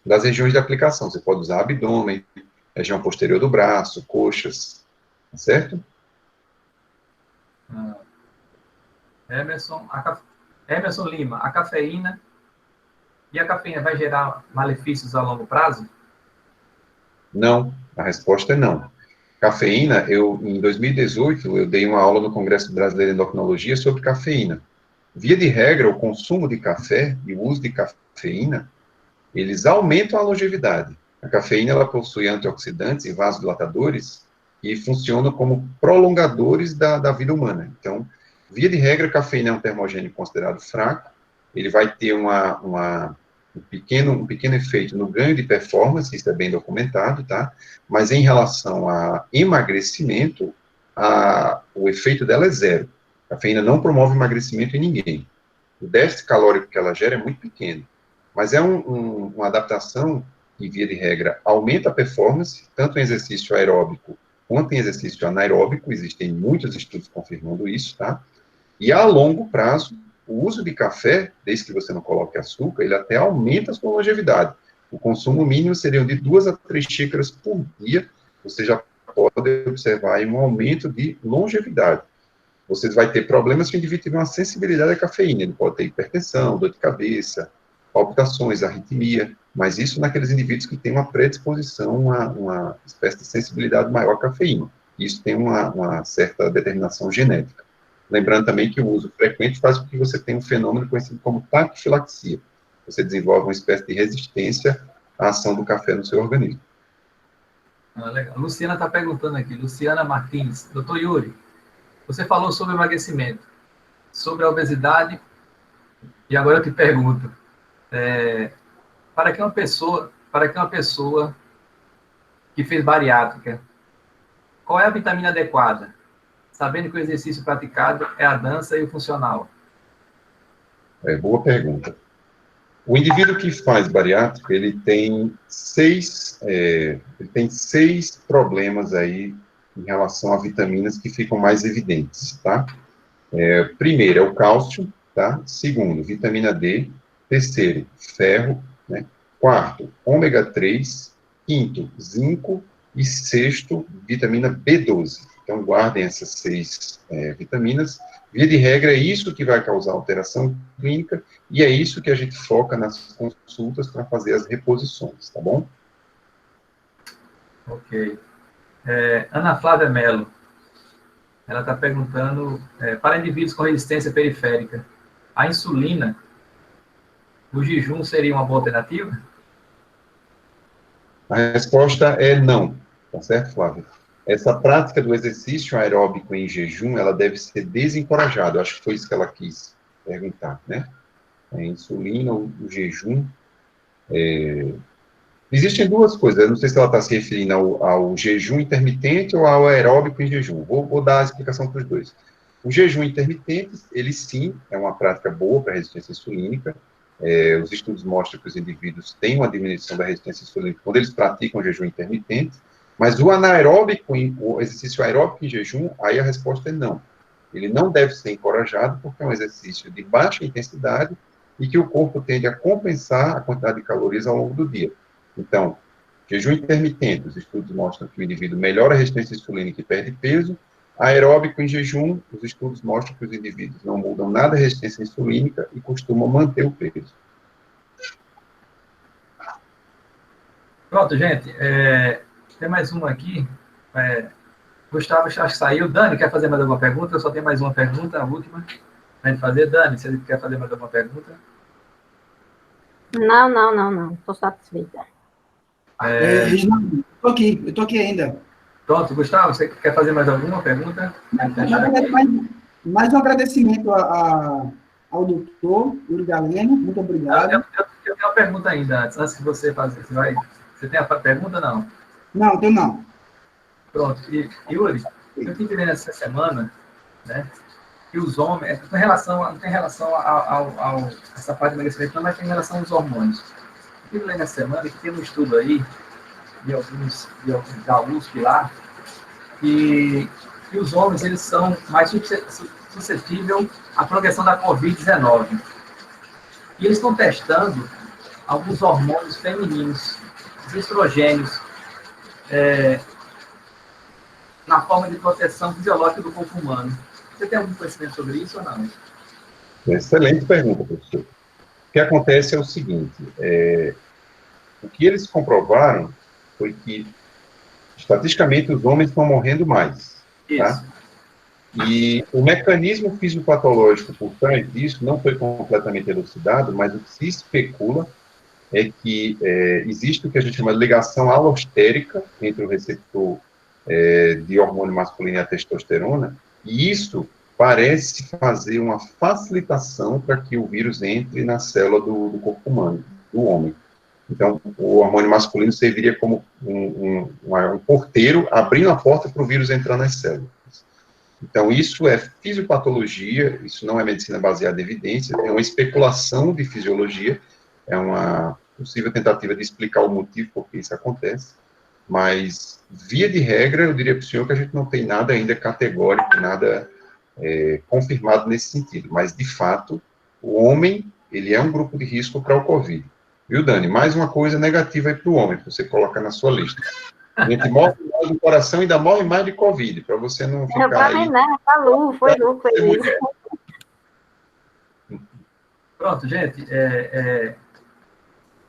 das regiões de aplicação. Você pode usar abdômen, região posterior do braço, coxas, tá certo? Emerson Lima, a cafeína vai gerar malefícios a longo prazo? Não, a resposta é não. Cafeína, em 2018, eu dei uma aula no Congresso Brasileiro de Endocrinologia sobre cafeína. Via de regra, o consumo de café e o uso de cafeína, eles aumentam a longevidade. A cafeína, ela possui antioxidantes e vasodilatadores e funcionam como prolongadores da vida humana. Então, via de regra, a cafeína é um termogênico considerado fraco, ele vai ter um pequeno efeito no ganho de performance, isso é bem documentado, tá? Mas em relação a emagrecimento, o efeito dela é zero. A cafeína não promove emagrecimento em ninguém. O déficit calórico que ela gera é muito pequeno. Mas é uma adaptação que, via de regra, aumenta a performance, tanto em exercício aeróbico quanto em exercício anaeróbico. Existem muitos estudos confirmando isso, tá? E a longo prazo, o uso de café, desde que você não coloque açúcar, ele até aumenta a sua longevidade. O consumo mínimo seria de 2 a 3 xícaras por dia. Você já pode observar aí um aumento de longevidade. Você vai ter problemas se o indivíduo tiver uma sensibilidade à cafeína. Ele pode ter hipertensão, dor de cabeça, palpitações, arritmia, mas isso naqueles indivíduos que têm uma predisposição, uma espécie de sensibilidade maior à cafeína. Isso tem uma certa determinação genética. Lembrando também que o uso frequente faz com que você tenha um fenômeno conhecido como taquifilaxia. Você desenvolve uma espécie de resistência à ação do café no seu organismo. Legal. Luciana está perguntando aqui, Luciana Martins. Doutor Yuri, você falou sobre emagrecimento, sobre a obesidade, e agora eu te pergunto, para que uma pessoa que fez bariátrica, qual é a vitamina adequada? Sabendo que o exercício praticado é a dança e o funcional. Boa pergunta. O indivíduo que faz bariátrica, ele tem seis problemas aí em relação a vitaminas que ficam mais evidentes, tá? Primeiro é o cálcio, tá? Segundo, vitamina D. Terceiro, ferro, né? Quarto, ômega 3. Quinto, zinco. E sexto, vitamina B12. Então, guardem essas seis vitaminas. Via de regra, é isso que vai causar alteração clínica e é isso que a gente foca nas consultas para fazer as reposições, tá bom? Ok. Ana Flávia Mello, ela está perguntando, para indivíduos com resistência periférica, a insulina, o jejum seria uma boa alternativa? A resposta é não, tá certo, Flávio? Essa prática do exercício aeróbico em jejum, ela deve ser desencorajada. Eu acho que foi isso que ela quis perguntar, né? A insulina, o jejum. Existem duas coisas. Eu não sei se ela está se referindo ao jejum intermitente ou ao aeróbico em jejum. Vou dar a explicação para os dois. O jejum intermitente, ele sim é uma prática boa para a resistência insulínica. Os estudos mostram que os indivíduos têm uma diminuição da resistência insulínica quando eles praticam jejum intermitente. Mas o anaeróbico, o exercício aeróbico em jejum, aí a resposta é não. Ele não deve ser encorajado porque é um exercício de baixa intensidade e que o corpo tende a compensar a quantidade de calorias ao longo do dia. Então, jejum intermitente, os estudos mostram que o indivíduo melhora a resistência insulínica e perde peso. Aeróbico em jejum, os estudos mostram que os indivíduos não mudam nada a resistência insulínica e costumam manter o peso. Pronto, gente. Tem mais uma aqui. Gustavo, acho que saiu. Dani, quer fazer mais alguma pergunta? Eu só tenho mais uma pergunta, a última. Para gente fazer. Dani, você quer fazer mais alguma pergunta? Não. Estou satisfeita. Reginaldo, eu estou aqui ainda. Pronto, Gustavo, você quer fazer mais alguma pergunta? Mais um agradecimento ao doutor Yuri Galeno. Muito obrigado. Eu tenho uma pergunta ainda, antes de você fazer. Você tem a pergunta, não? Não, tenho não. Pronto. E, Yuri, eu estive vendo essa semana, né, que os homens, não tem relação a essa parte do emagrecimento, não, mas tem relação aos hormônios. Eu estive vendo essa semana que tem um estudo aí, da USP lá, que os homens eles são mais suscetíveis à progressão da Covid-19. E eles estão testando alguns hormônios femininos, os estrogênios, na forma de proteção fisiológica do corpo humano. Você tem algum conhecimento sobre isso ou não? Excelente pergunta, professor. O que acontece é o seguinte, o que eles comprovaram foi que, estatisticamente, os homens estão morrendo mais. Tá? E o mecanismo fisiopatológico por trás disso não foi completamente elucidado, mas o que se especula é que existe o que a gente chama de ligação alostérica entre o receptor de hormônio masculino e a testosterona, e isso parece fazer uma facilitação para que o vírus entre na célula do corpo humano, do homem. Então, o hormônio masculino serviria como um porteiro abrindo a porta para o vírus entrar nas células. Então, isso é fisiopatologia, isso não é medicina baseada em evidência, é uma especulação de fisiologia, é uma possível tentativa de explicar o motivo por que isso acontece, mas, via de regra, eu diria para o senhor que a gente não tem nada ainda categórico, nada confirmado nesse sentido, mas, de fato, o homem, ele é um grupo de risco para o Covid. Viu, Dani? Mais uma coisa negativa aí para o homem, que você coloca na sua lista. A gente morre mais do coração e ainda morre mais de Covid, para você não ficar aí... Foi louco. Pronto, gente.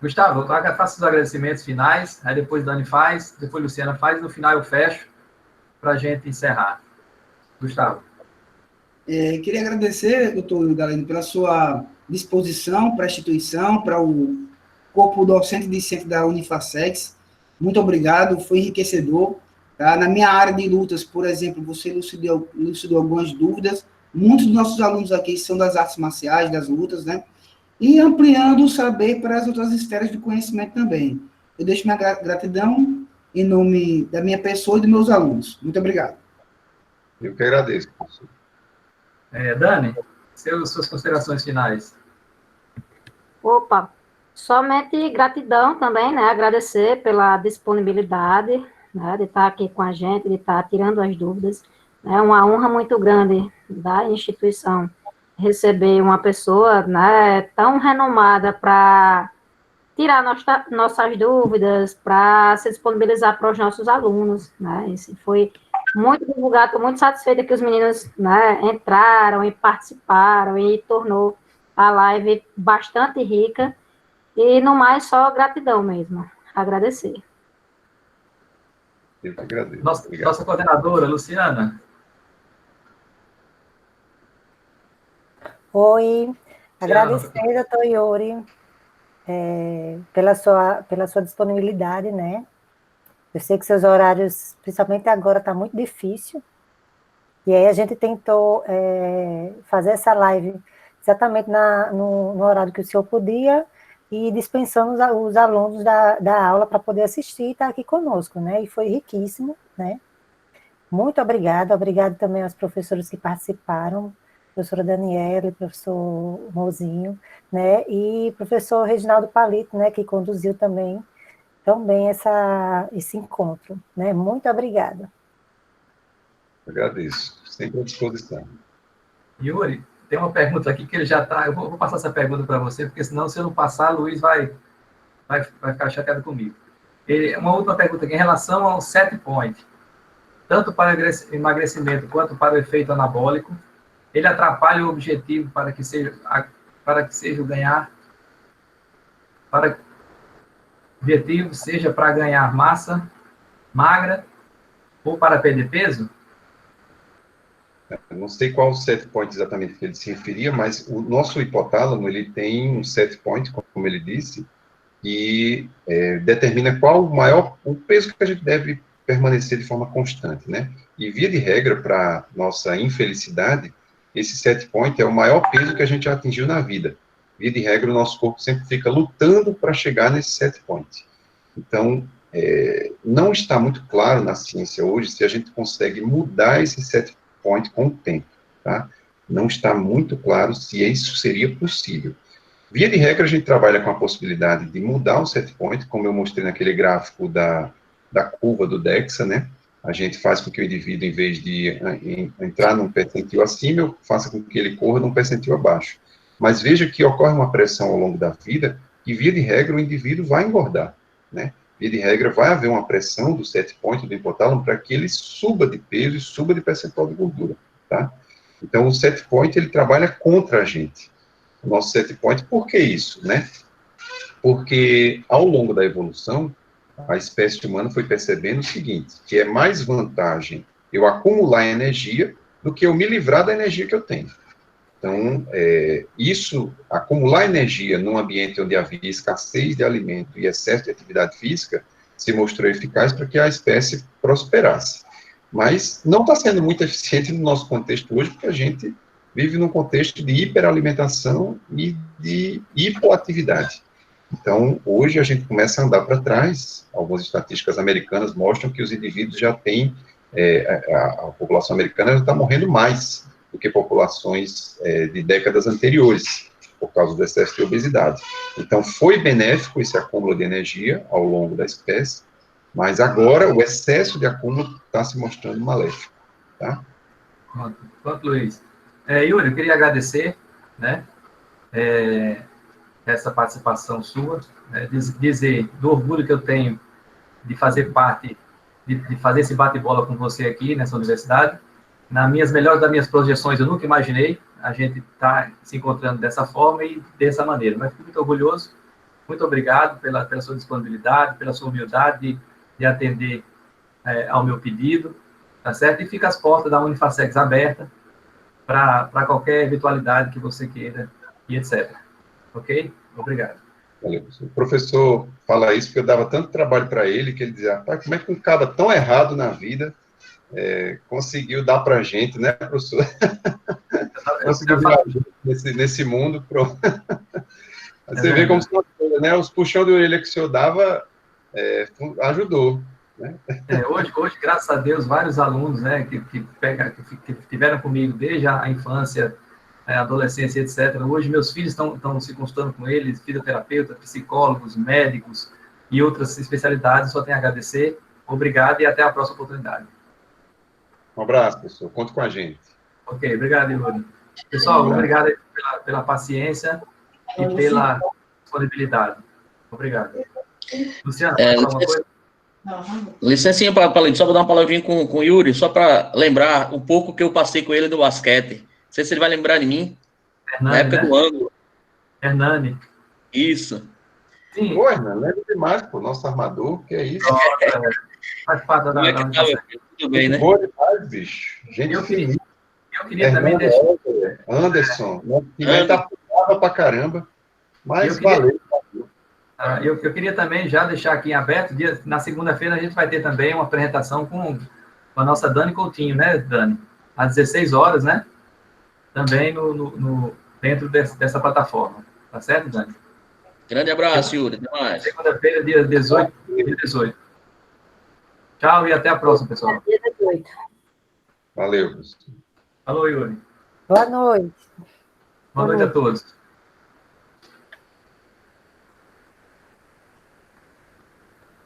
Gustavo, eu faço os agradecimentos finais, aí depois Dani faz, depois Luciana faz, e no final eu fecho para a gente encerrar. Gustavo. Queria agradecer, doutor Galeno, pela sua disposição para a instituição, para o corpo docente e discente da Unifacex. Muito obrigado, foi enriquecedor. Tá? Na minha área de lutas, por exemplo, você elucidou algumas dúvidas. Muitos dos nossos alunos aqui são das artes marciais, das lutas, né? E ampliando o saber para as outras esferas de conhecimento também. Eu deixo minha gratidão em nome da minha pessoa e dos meus alunos. Muito obrigado. Eu que agradeço, professor. Dani, suas considerações finais. Opa, Somente gratidão também, né? Agradecer pela disponibilidade, né? De estar aqui com a gente, de estar tirando as dúvidas. É uma honra muito grande da instituição receber uma pessoa, né, tão renomada para tirar nossas dúvidas, para se disponibilizar para os nossos alunos, né? Isso foi muito divulgado, estou muito satisfeita que os meninos, né, entraram e participaram e tornou a live bastante rica. E no mais, só gratidão mesmo. Agradecer. Eu que agradeço. Nossa coordenadora, Luciana. Oi, agradecer, doutor Iuri, pela sua disponibilidade, né? Eu sei que seus horários, principalmente agora, está muito difícil. E aí a gente tentou fazer essa live exatamente no horário que o senhor podia e dispensando os alunos da aula para poder assistir e estar aqui conosco, né? E foi riquíssimo, né? Muito obrigada. Obrigada também aos professores que participaram, professora Daniela, professor Mozinho, né? E professor Reginaldo Palito, né? Que conduziu também esse encontro, né? Muito obrigada. Agradeço, sempre à disposição. Yuri, tem uma pergunta aqui que ele já está... Eu vou passar essa pergunta para você, porque senão, se eu não passar, Luiz vai ficar chateado comigo. Uma última pergunta aqui, em relação ao set point, tanto para emagrecimento quanto para o efeito anabólico, ele atrapalha o objetivo para que seja o ganhar, para o objetivo seja para ganhar massa magra ou para perder peso? Eu não sei qual o set point exatamente que ele se referia, mas o nosso hipotálamo, ele tem um set point, como ele disse, e determina qual o peso que a gente deve permanecer de forma constante, né? E, via de regra, para nossa infelicidade, esse set point é o maior peso que a gente já atingiu na vida. Via de regra, o nosso corpo sempre fica lutando para chegar nesse set point. Então, não está muito claro na ciência hoje se a gente consegue mudar esse set point com o tempo, tá? Não está muito claro se isso seria possível. Via de regra, a gente trabalha com a possibilidade de mudar o set point, como eu mostrei naquele gráfico da curva do DEXA, né? A gente faz com que o indivíduo, em vez de entrar num percentil acima, eu faça com que ele corra num percentil abaixo. Mas veja que ocorre uma pressão ao longo da vida, e via de regra, o indivíduo vai engordar, né? Via de regra, vai haver uma pressão do set point do hipotálamo para que ele suba de peso e suba de percentual de gordura, tá? Então, o set point, ele trabalha contra a gente. O nosso set point, por que isso, né? Porque, ao longo da evolução, a espécie humana foi percebendo o seguinte, que é mais vantagem eu acumular energia do que eu me livrar da energia que eu tenho. Então, acumular energia num ambiente onde havia escassez de alimento e excesso de atividade física, se mostrou eficaz para que a espécie prosperasse. Mas não está sendo muito eficiente no nosso contexto hoje, porque a gente vive num contexto de hiperalimentação e de hipoatividade. Então, hoje a gente começa a andar para trás. Algumas estatísticas americanas mostram que os indivíduos já têm, a população americana já está morrendo mais do que populações de décadas anteriores, por causa do excesso de obesidade. Então, foi benéfico esse acúmulo de energia ao longo da espécie, mas agora o excesso de acúmulo está se mostrando maléfico, tá? Pronto, Luiz. Yuri, eu queria agradecer, né, essa participação sua, né, dizer do orgulho que eu tenho de fazer parte, de fazer esse bate-bola com você aqui nessa universidade. Nas melhores das minhas projeções, eu nunca imaginei a gente estar se encontrando dessa forma e dessa maneira, mas fico muito orgulhoso. Muito obrigado pela sua disponibilidade, pela sua humildade de atender ao meu pedido, tá certo? E fica as portas da Unifacex abertas para qualquer eventualidade que você queira e etc. Ok? Obrigado. Valeu. O professor fala isso porque eu dava tanto trabalho para ele, que ele dizia, como é que um cara tão errado na vida conseguiu dar para a gente, né, professor? Conseguiu dar nesse mundo. Você vê como são as coisas, né? Os puxão de orelha que o senhor dava ajudou. Né? Hoje, graças a Deus, vários alunos, né, que tiveram comigo desde a infância, adolescência, etc. Hoje, meus filhos estão se consultando com eles, fisioterapeutas, psicólogos, médicos e outras especialidades. Só tenho a agradecer. Obrigado e até a próxima oportunidade. Um abraço, professor. Conta com a gente. Ok, obrigado, Yuri. Pessoal, obrigado pela paciência e pela disponibilidade. Obrigado. Luciano, quer falar alguma coisa? Licencinha, só vou dar uma palavrinha com o Yuri, só para lembrar um pouco que eu passei com ele no basquete. Não sei se ele vai lembrar de mim. Hernani, na época, né, do ângulo. Hernani. Isso. Sim. Pô, Hernani, lembra demais, pô, nosso armador, que é isso? Nossa, faz parte da tudo bem, né? Boa demais, bicho. Gente fininha. Eu queria também deixar... Anderson, nosso time tá puxado pra caramba, mas valeu. Eu queria também já deixar aqui em aberto, na segunda-feira a gente vai ter também uma apresentação com a nossa Dani Coutinho, né, Dani? Às 16 horas, né? Também dentro dessa plataforma. Tá certo, Dani? Grande abraço, Yuri. Até mais. Segunda-feira, dia 18. Tchau e até a próxima, pessoal. Dia 18. Valeu, professor. Alô, Yuri. Boa noite. Boa noite a todos.